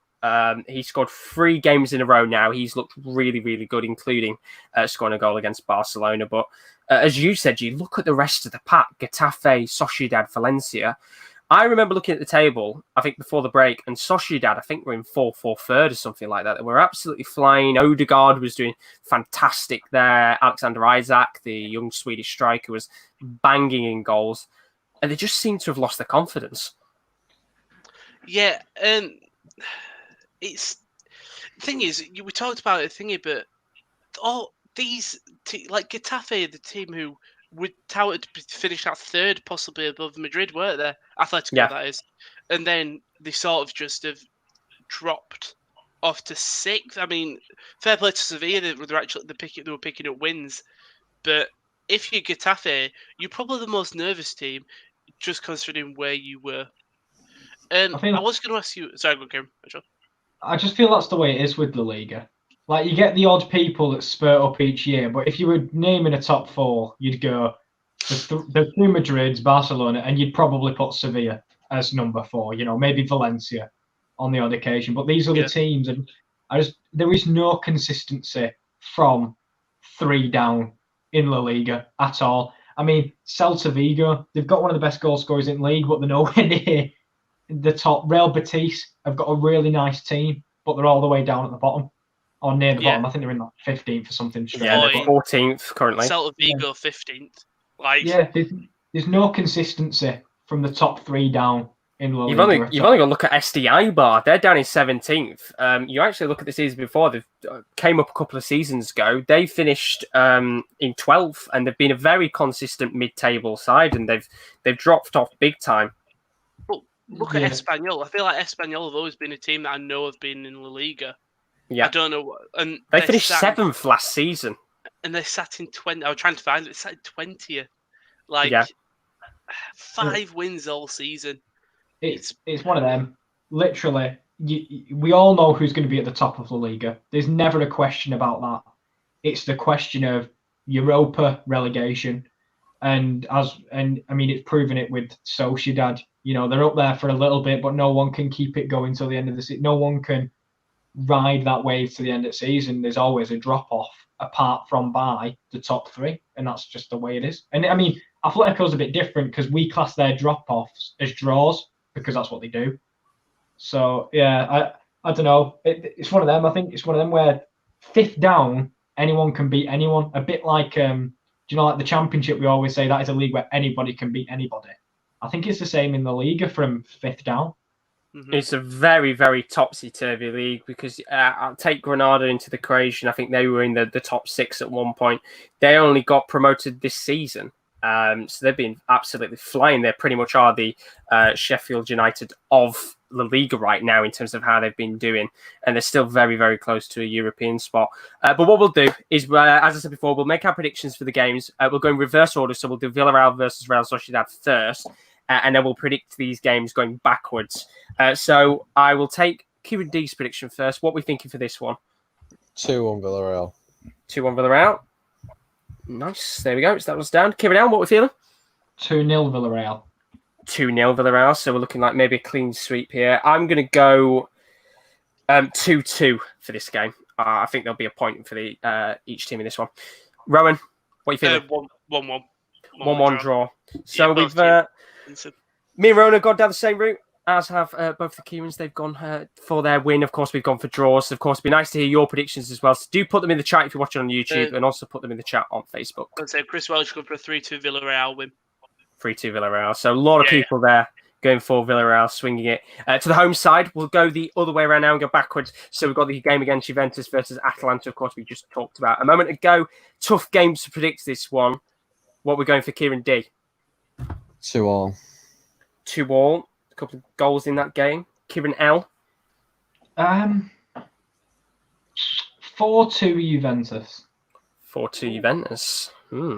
He scored 3 games in a row now. He's looked really, really good, including scoring a goal against Barcelona. But as you said, you look at the rest of the pack, Getafe, Sociedad, Valencia. I remember looking at the table, I think before the break, and Sociedad, I think we're in 4-4 third or something like that. They were absolutely flying. Odegaard was doing fantastic there. Alexander Isak, the young Swedish striker, was banging in goals. And they just seem to have lost their confidence. Yeah, it's the thing is, we talked about it thingy, but all these like Getafe, the team who were touted to finish at 3rd, possibly above Madrid, weren't they? Atletico, that is, and then they sort of just have dropped off to 6th. I mean, fair play to Sevilla, they were picking up wins, but if you're Getafe, you're probably the most nervous team, just considering where you were. And I was going to ask you, sorry, go Kieran. I just feel that's the way it is with La Liga. Like, you get the odd people that spurt up each year, but if you were naming a top 4, you'd go the 2 Madrids, Barcelona, and you'd probably put Sevilla as number 4. You know, maybe Valencia on the odd occasion. But these are the teams, and there is no consistency from 3 down in La Liga at all. I mean, Celta Vigo, they've got one of the best goal scorers in the league, but they're nowhere near the top. Real Betis have got a really nice team, but they're all the way down at the bottom, or near the bottom. I think they're in like 15th or something. Yeah, they're 14th currently. Celta Vigo 15th. Like, there's no consistency from the top 3 down in La Liga. You've only got to look at SDI Bar. They're down in 17th. You actually look at the season before. They came up a couple of seasons ago. They finished in 12th, and they've been a very consistent mid-table side, and they've dropped off big time. Look at Espanyol. I feel like Espanyol have always been a team that I know have been in La Liga. Yeah. I don't know. And they finished 7th last season. And they sat in 20. I was trying to find it. They sat in 20th. Like, 5 wins all season. It's one of them. Literally, we all know who's going to be at the top of La Liga. There's never a question about that. It's the question of Europa relegation. And I mean, it's proven it with Sociedad. You know, they're up there for a little bit, but no one can keep it going till the end of the season. No one can ride that wave to the end of the season. There's always a drop-off apart from by the top 3, and that's just the way it is. And I mean, Atletico's a bit different because we class their drop-offs as draws because that's what they do. So, yeah, I don't know. It's one of them. I think it's one of them where 5th down, anyone can beat anyone. A bit like, do you know, like the Championship, we always say that is a league where anybody can beat anybody. I think it's the same in the Liga from 5th down. Mm-hmm. It's a very, very topsy-turvy league because I'll take Granada into the equation. I think they were in the top 6 at one point. They only got promoted this season. So they've been absolutely flying. They pretty much are the Sheffield United of La Liga right now in terms of how they've been doing. And they're still very, very close to a European spot. But what we'll do is, as I said before, we'll make our predictions for the games. We'll go in reverse order. So we'll do Villarreal versus Real Sociedad first. And then we'll predict these games going backwards. So I will take Kieran D's prediction first. What are we thinking for this one? 2-1 Villarreal. 2-1 Villarreal. Nice. There we go. So that was down. Kieran, what are we feeling? 2-0 Villarreal. 2-0 Villarreal, so we're looking like maybe a clean sweep here. I'm going to go 2-2 for this game. I think there'll be a point for the each team in this one. Rowan, what are you feeling? 1-1. 1-1 draw. So Yeah, we've me and Rowan have gone down the same route, as have both the Kieran's. They've gone for their win. Of course, we've gone for draws. Of course, it'd be nice to hear your predictions as well. So do put them in the chat if you're watching on YouTube, and also put them in the chat on Facebook. I'd say Chris Welch going for a 3-2 Villarreal win. 3-2 Villarreal. So a lot of people there going for Villarreal, swinging it. To the home side, we'll go the other way around now and go backwards. So we've got the game against Juventus versus Atalanta, of course, we just talked about a moment ago. Tough games to predict this one. What we're going for, Kieran D? 2-2. 2-2. A couple of goals in that game. Kieran L? 4-2 Juventus. 4-2 Juventus.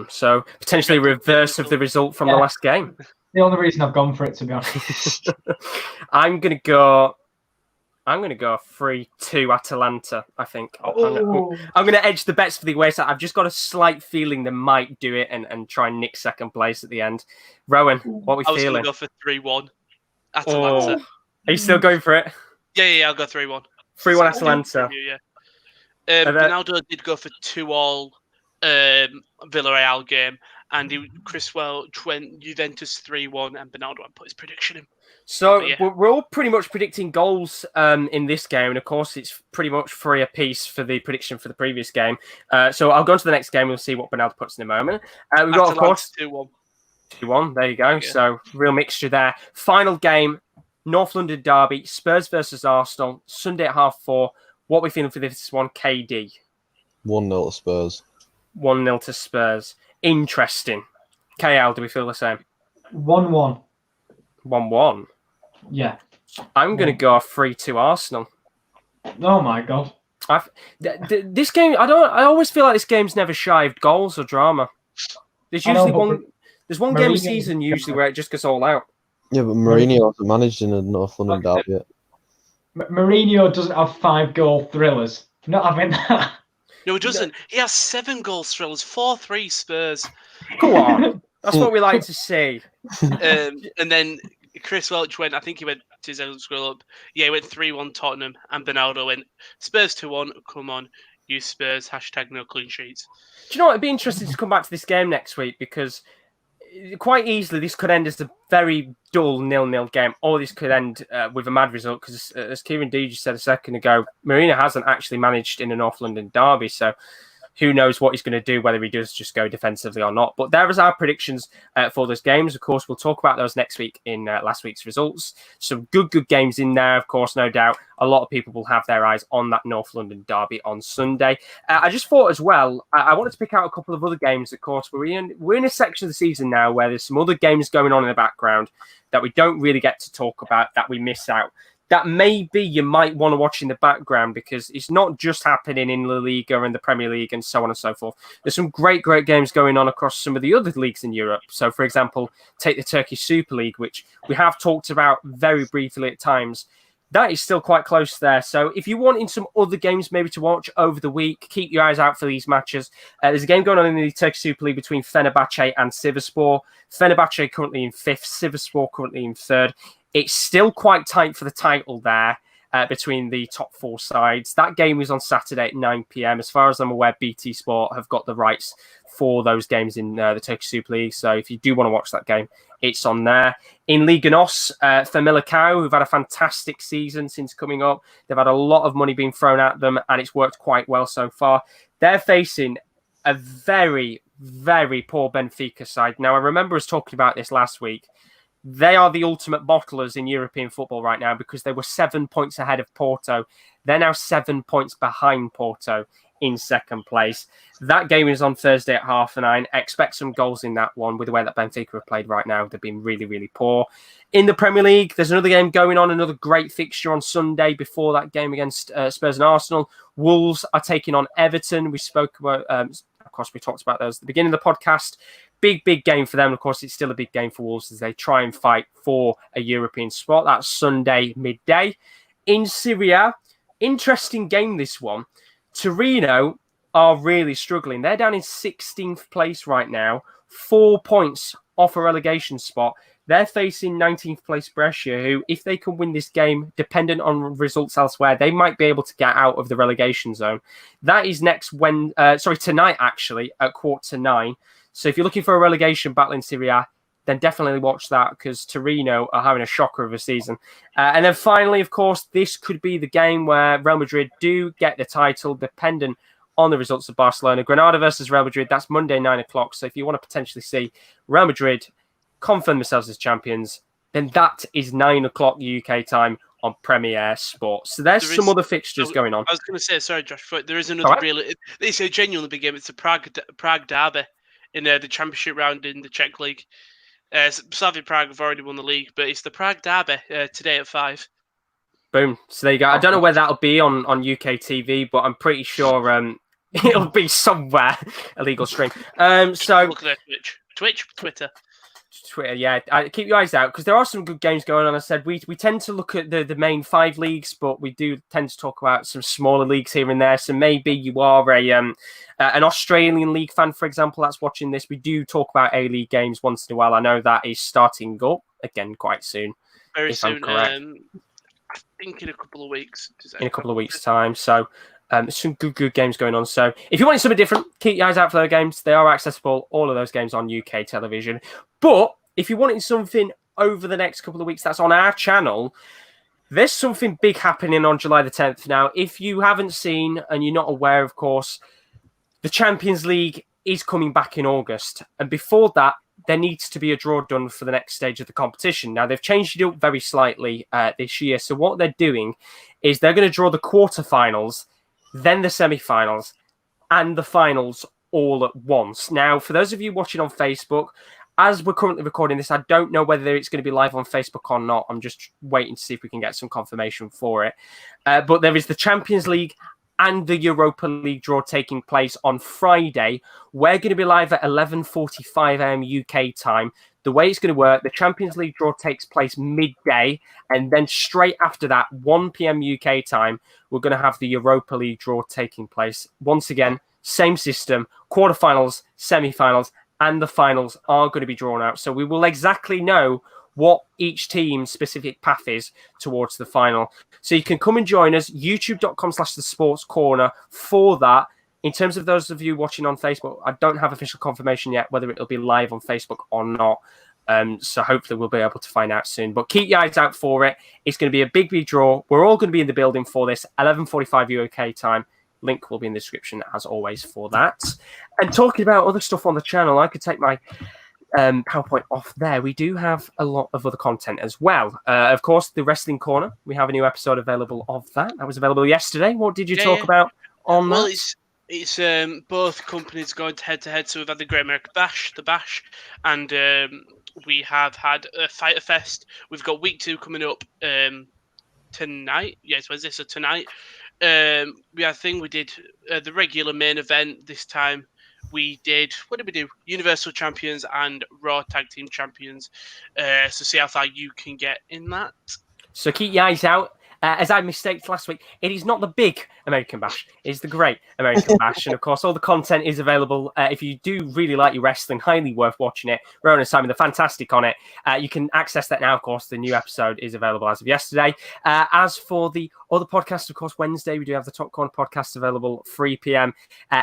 So potentially reverse of the result from the last game. The only reason I've gone for it, to be honest. I'm gonna go 3-2 Atalanta, I think. I'm gonna edge the bets for the away side. I've just got a slight feeling they might do it and try and nick second place at the end. Rowan, what are we feeling? I was gonna go for 3-1 Atalanta. Are you still going for it? Yeah, I'll go 3-1. 3-1 Atalanta. Ronaldo did go for 2-2 Villarreal game, and Chris Welch went Juventus 3-1, and Bernardo put his prediction in. So we're all pretty much predicting goals in this game, and of course it's pretty much 3 apiece for the prediction for the previous game. So I'll go on to the next game. We'll see what Bernardo puts in a moment. We've got, of course, 2-1. 2-1. There you go. Yeah. So real mixture there. Final game, North London derby, Spurs versus Arsenal, Sunday at 4:30. What are we feeling for this one, KD? 1-0 to Spurs. 1-0 to Spurs. Interesting. KL, do we feel the same? 1-1. 1-1? Yeah. I'm going to go 3-2 Arsenal. Oh, my God. This game, I always feel like this game's never shy of goals or drama. There's usually there's one game a season usually where it just goes all out. Yeah, but Mourinho hasn't managed in a North London derby yet. Mourinho doesn't have 5-goal thrillers. Not having that. No, he doesn't. He has 7-goal thrillers, 4-3 Spurs. Go on. That's what we like to see. And then Chris Welch went, I think he went to his own scroll up. Yeah, he went 3-1 Tottenham, and Bernardo went Spurs 2-1. Come on, you Spurs. # no clean sheets. Do you know what? It'd be interesting to come back to this game next week, because quite easily this could end as a very dull 0-0 game, or this could end with a mad result, because as Kieran D just said a second ago, Mourinho hasn't actually managed in a North London derby, so who knows what he's going to do, whether he does just go defensively or not. But there is our predictions for those games. Of course, we'll talk about those next week in last week's results. Some good games in there, of course, no doubt. A lot of people will have their eyes on that North London derby on Sunday. I just thought as well, I wanted to pick out a couple of other games. Of course, we're in a section of the season now where there's some other games going on in the background that we don't really get to talk about, that we miss out. That maybe you might want to watch in the background, because it's not just happening in La Liga and the Premier League and so on and so forth. There's some great games going on across some of the other leagues in Europe. So, for example, take the Turkish Super League, which we have talked about very briefly at times. That is still quite close there. So if you wanted some other games maybe to watch over the week, keep your eyes out for these matches. There's a game going on in the Turkish Super League between Fenerbahce and Sivasspor. Fenerbahce currently in 5th, Sivasspor currently in 3rd. It's still quite tight for the title there between the top 4 sides. That game is on Saturday at 9 p.m. As far as I'm aware, BT Sport have got the rights for those games in the Turkish Super League. So if you do want to watch that game, it's on there. In Liga NOS, Famalicão, who've had a fantastic season since coming up. They've had a lot of money being thrown at them, and it's worked quite well so far. They're facing a very, very poor Benfica side. Now, I remember us talking about this last week. They are the ultimate bottlers in European football right now, because they were 7 points ahead of Porto. They're now 7 points behind Porto in 2nd place. That game is on Thursday at 9:30. Expect some goals in that one. With the way that Benfica have played right now, they've been really, really poor. In the Premier League, there's another game going on, another great fixture on Sunday before that game against Spurs and Arsenal. Wolves are taking on Everton. We spoke about, of course, we talked about those at the beginning of the podcast. Big game for them. Of course, it's still a big game for Wolves as they try and fight for a European spot. That's Sunday midday. In Serie A, interesting game this one. Torino are really struggling. They're down in 16th place right now, 4 points off a relegation spot. They're facing 19th place Brescia, who, if they can win this game, dependent on results elsewhere, they might be able to get out of the relegation zone. That is tonight, actually, at 8:45. So if you're looking for a relegation battle in Serie A, then definitely watch that, because Torino are having a shocker of a season. And then finally, of course, this could be the game where Real Madrid do get the title, dependent on the results of Barcelona. Granada versus Real Madrid, that's Monday, 9 o'clock. So if you want to potentially see Real Madrid confirm themselves as champions, then that is 9 o'clock UK time on Premier Sports. So there's some other fixtures going on. I was going to say, sorry, Josh, but there is another it's a genuinely big game. It's a Prague derby in the championship round in the Czech league. Slavia Prague have already won the league, but it's the Prague derby today at 5. Boom. So there you go. I don't know where that'll be on UK TV, but I'm pretty sure it'll be somewhere illegal stream. So look at Twitch, Twitter, yeah. Keep your eyes out, because there are some good games going on. I said we tend to look at the main 5 leagues, but we do tend to talk about some smaller leagues here and there. So maybe you are an Australian league fan, for example, that's watching this. We do talk about A-League games once in a while. I know that is starting up again quite soon. Very soon. I think in a couple of weeks. In a couple of weeks' time. So some good games going on. So if you want something different, keep your eyes out for those games. They are accessible, all of those games, on UK television. But if you're wanting something over the next couple of weeks that's on our channel, there's something big happening on July the 10th. Now, if you haven't seen and you're not aware, of course, the Champions League is coming back in August. And before that, there needs to be a draw done for the next stage of the competition. Now, they've changed it up very slightly this year. So what they're doing is they're going to draw the quarterfinals, then the semi-finals, and the finals all at once. Now, for those of you watching on Facebook, as we're currently recording this, I don't know whether it's going to be live on Facebook or not. I'm just waiting to see if we can get some confirmation for it. But there is the Champions League and the Europa League draw taking place on Friday. We're going to be live at 11:45 a.m. UK time. The way it's going to work, the Champions League draw takes place midday, and then straight after that, 1 p.m. UK time, we're going to have the Europa League draw taking place. Once again, same system, quarterfinals, semi-finals, and the finals are going to be drawn out. So we will exactly know what each team's specific path is towards the final. So you can come and join us, youtube.com/thesportscorner for that. In terms of those of you watching on Facebook, I don't have official confirmation yet whether it'll be live on Facebook or not. So hopefully we'll be able to find out soon. But keep your eyes out for it. It's going to be a big draw. We're all going to be in the building for this, 11:45 UK time. Link will be in the description, as always, for that. And talking about other stuff on the channel, I could take my PowerPoint off there. We do have a lot of other content as well. Of course, the Wrestling Corner. We have a new episode available of that. That was available yesterday. What did you talk about on that? Well, it's both companies going head-to-head. So we've had the Great American Bash, the Bash, and we have had a Fighter Fest. We've got week 2 coming up tonight. Yes, Wednesday, so tonight. We did the regular main event this time. What did we do? Universal Champions and Raw Tag Team Champions. So see how far you can get in that. So keep your eyes out. As I mistaked last week, it is not the big American Bash. It's the Great American Bash. And, of course, all the content is available. If you do really like your wrestling, highly worth watching it. Rowan and Simon, they're fantastic on it. You can access that now, of course. The new episode is available as of yesterday. As for the other podcasts, of course, Wednesday, we do have the Top Corner podcast available 3 p.m.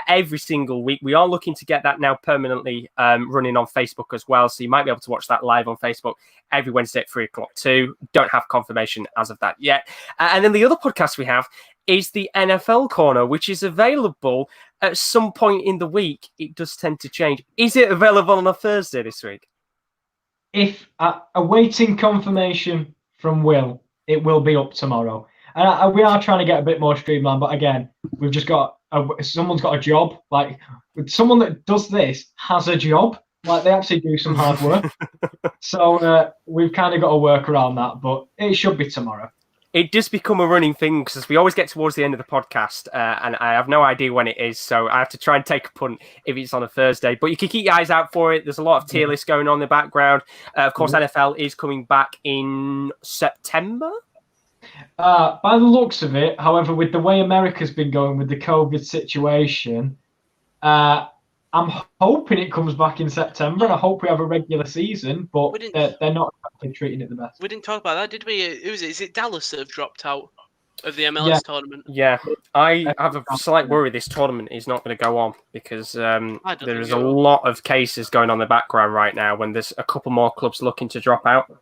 Every single week. We are looking to get that now permanently running on Facebook as well. So you might be able to watch that live on Facebook every Wednesday at 3 o'clock too. Don't have confirmation as of that yet. And then the other podcast we have is the NFL Corner, which is available at some point in the week. It does tend to change. Is it available on a Thursday this week? If awaiting confirmation from Will, it will be up tomorrow. And we are trying to get a bit more streamlined, but again, we've just got someone's got a job. Like someone that does this has a job. Like they actually do some hard work. So we've kind of got to work around that, but it should be tomorrow. It does become a running thing because we always get towards the end of the podcast and I have no idea when it is. So I have to try and take a punt if it's on a Thursday. But you can keep your eyes out for it. There's a lot of tier lists going on in the background. Of course, NFL is coming back in September. By the looks of it, however, with the way America's been going with the COVID situation, I'm hoping it comes back in September, and I hope we have a regular season, but they're not exactly treating it the best. We didn't talk about that, did we? Who is it? Is it Dallas that have dropped out of the MLS tournament? Yeah, I have a slight worry this tournament is not going to go on because there is a lot of cases going on in the background right now when there's a couple more clubs looking to drop out.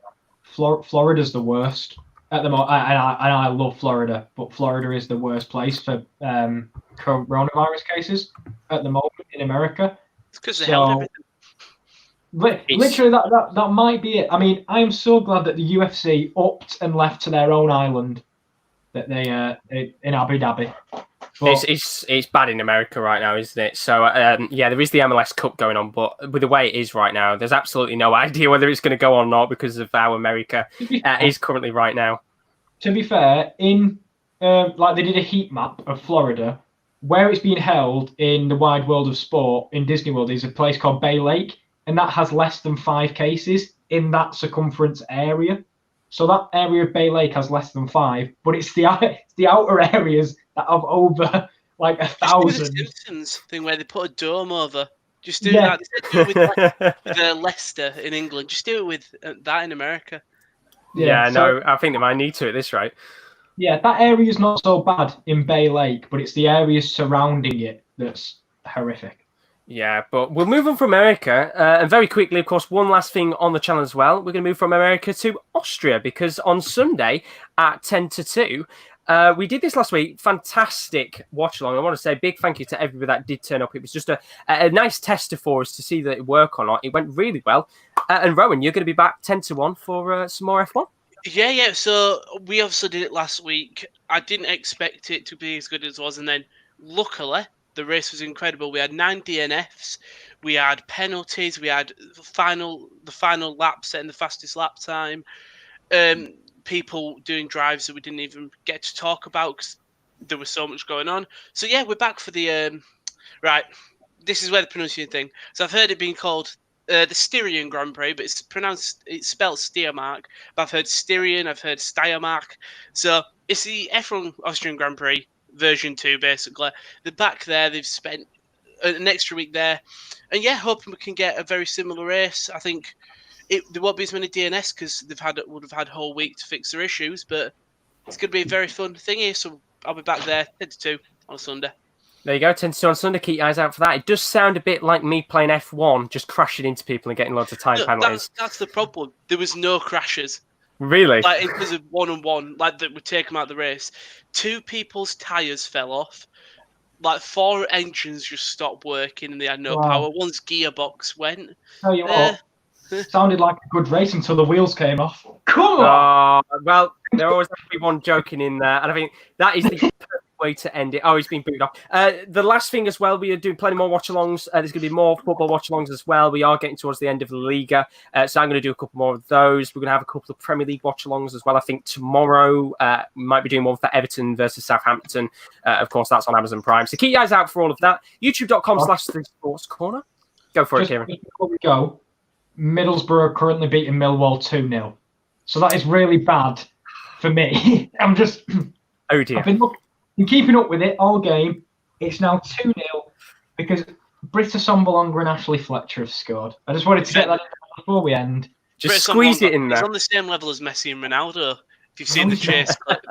Florida's the worst at the moment, and I love Florida, but Florida is the worst place for coronavirus cases at the moment in America. It's because they held everything. Literally, that might be it. I mean, I am so glad that the UFC upped and left to their own island that they in Abu Dhabi. But it's bad in America right now, isn't it? So yeah, there is the MLS Cup going on, but with the way it is right now, there's absolutely no idea whether it's going to go on or not because of how America is currently right now. To be fair, in like they did a heat map of Florida, where it's being held in the wide world of sport in Disney World is a place called Bay Lake, and that has less than 5 cases in that circumference area. So that area of Bay Lake has less than 5, but it's the outer areas that have over like 1,000. Just do the Simpsons thing where they put a dome over. Just do that. Do it with Leicester in England. Just do it with that in America. Yeah, no, I think they might need to at this rate. Yeah, that area is not so bad in Bay Lake, but it's the areas surrounding it that's horrific. Yeah, but we'll move on from America. And very quickly, of course, one last thing on the channel as well. We're going to move from America to Austria because on Sunday at 10-2, we did this last week. Fantastic watch along. I want to say a big thank you to everybody that did turn up. It was just a nice tester for us to see that it worked or not. It went really well. And Rowan, you're going to be back 10-1 for some more F1? Yeah. So we also did it last week. I didn't expect it to be as good as it was. And then luckily, the race was incredible. We had 9 DNFs. We had penalties. We had the final lap setting the fastest lap time. People doing drives that we didn't even get to talk about because there was so much going on. So yeah, we're back for the right. This is where the pronunciation thing. So I've heard it being called the Styrian Grand Prix, but it's spelled Steiermark. But I've heard Styrian, I've heard Steiermark. So it's the F1 Austrian Grand Prix version 2, basically. They're back there. They've spent an extra week there, and yeah, hoping we can get a very similar race. I think there won't be as many DNS because would have had a whole week to fix their issues, but it's going to be a very fun thing here. So I'll be back there 10-2 on a Sunday. There you go, 10-2 on Sunday. Keep your eyes out for that. It does sound a bit like me playing F1, just crashing into people and getting lots of time penalties. That's the problem. There was no crashes. Really? Like it was a 1-on-1, like that would take them out of the race. 2 people's tyres fell off. Like 4 engines just stopped working and they had no power. One's gearbox went. Tell you what, sounded like a good race until the wheels came off. Come on! Well, there always has to be one joking in there, and I think that is the perfect way to end it. Oh, he's been booted off. The last thing as well, we are doing plenty more watch-alongs. There's going to be more football watch-alongs as well. We are getting towards the end of the Liga, so I'm going to do a couple more of those. We're going to have a couple of Premier League watch-alongs as well. I think tomorrow we might be doing one for Everton versus Southampton. Of course, that's on Amazon Prime. So keep your eyes out for all of that. YouTube.com/3sportscorner. Go for it, Kieran. Before we go, Middlesbrough are currently beating Millwall 2-0. So that is really bad for me. I'm just... Oh, dear. I've been keeping up with it all game. It's now 2-0 because Britta Sombolonga and Ashley Fletcher have scored. I just wanted to get that in before we end. Just squeeze it in there. He's on the same level as Messi and Ronaldo, if you've seen the chase clip.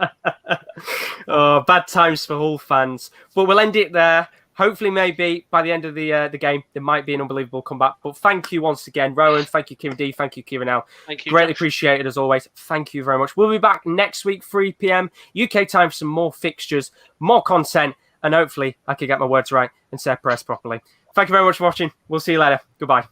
Oh, bad times for Hull fans. But we'll end it there. Hopefully, maybe by the end of the game, there might be an unbelievable comeback. But thank you once again, Rowan. Thank you, Kieran D. Thank you, Kieran L. Thank you. Greatly appreciated as always. Thank you very much. We'll be back next week, 3 p.m. UK time for some more fixtures, more content, and hopefully I can get my words right and say press properly. Thank you very much for watching. We'll see you later. Goodbye.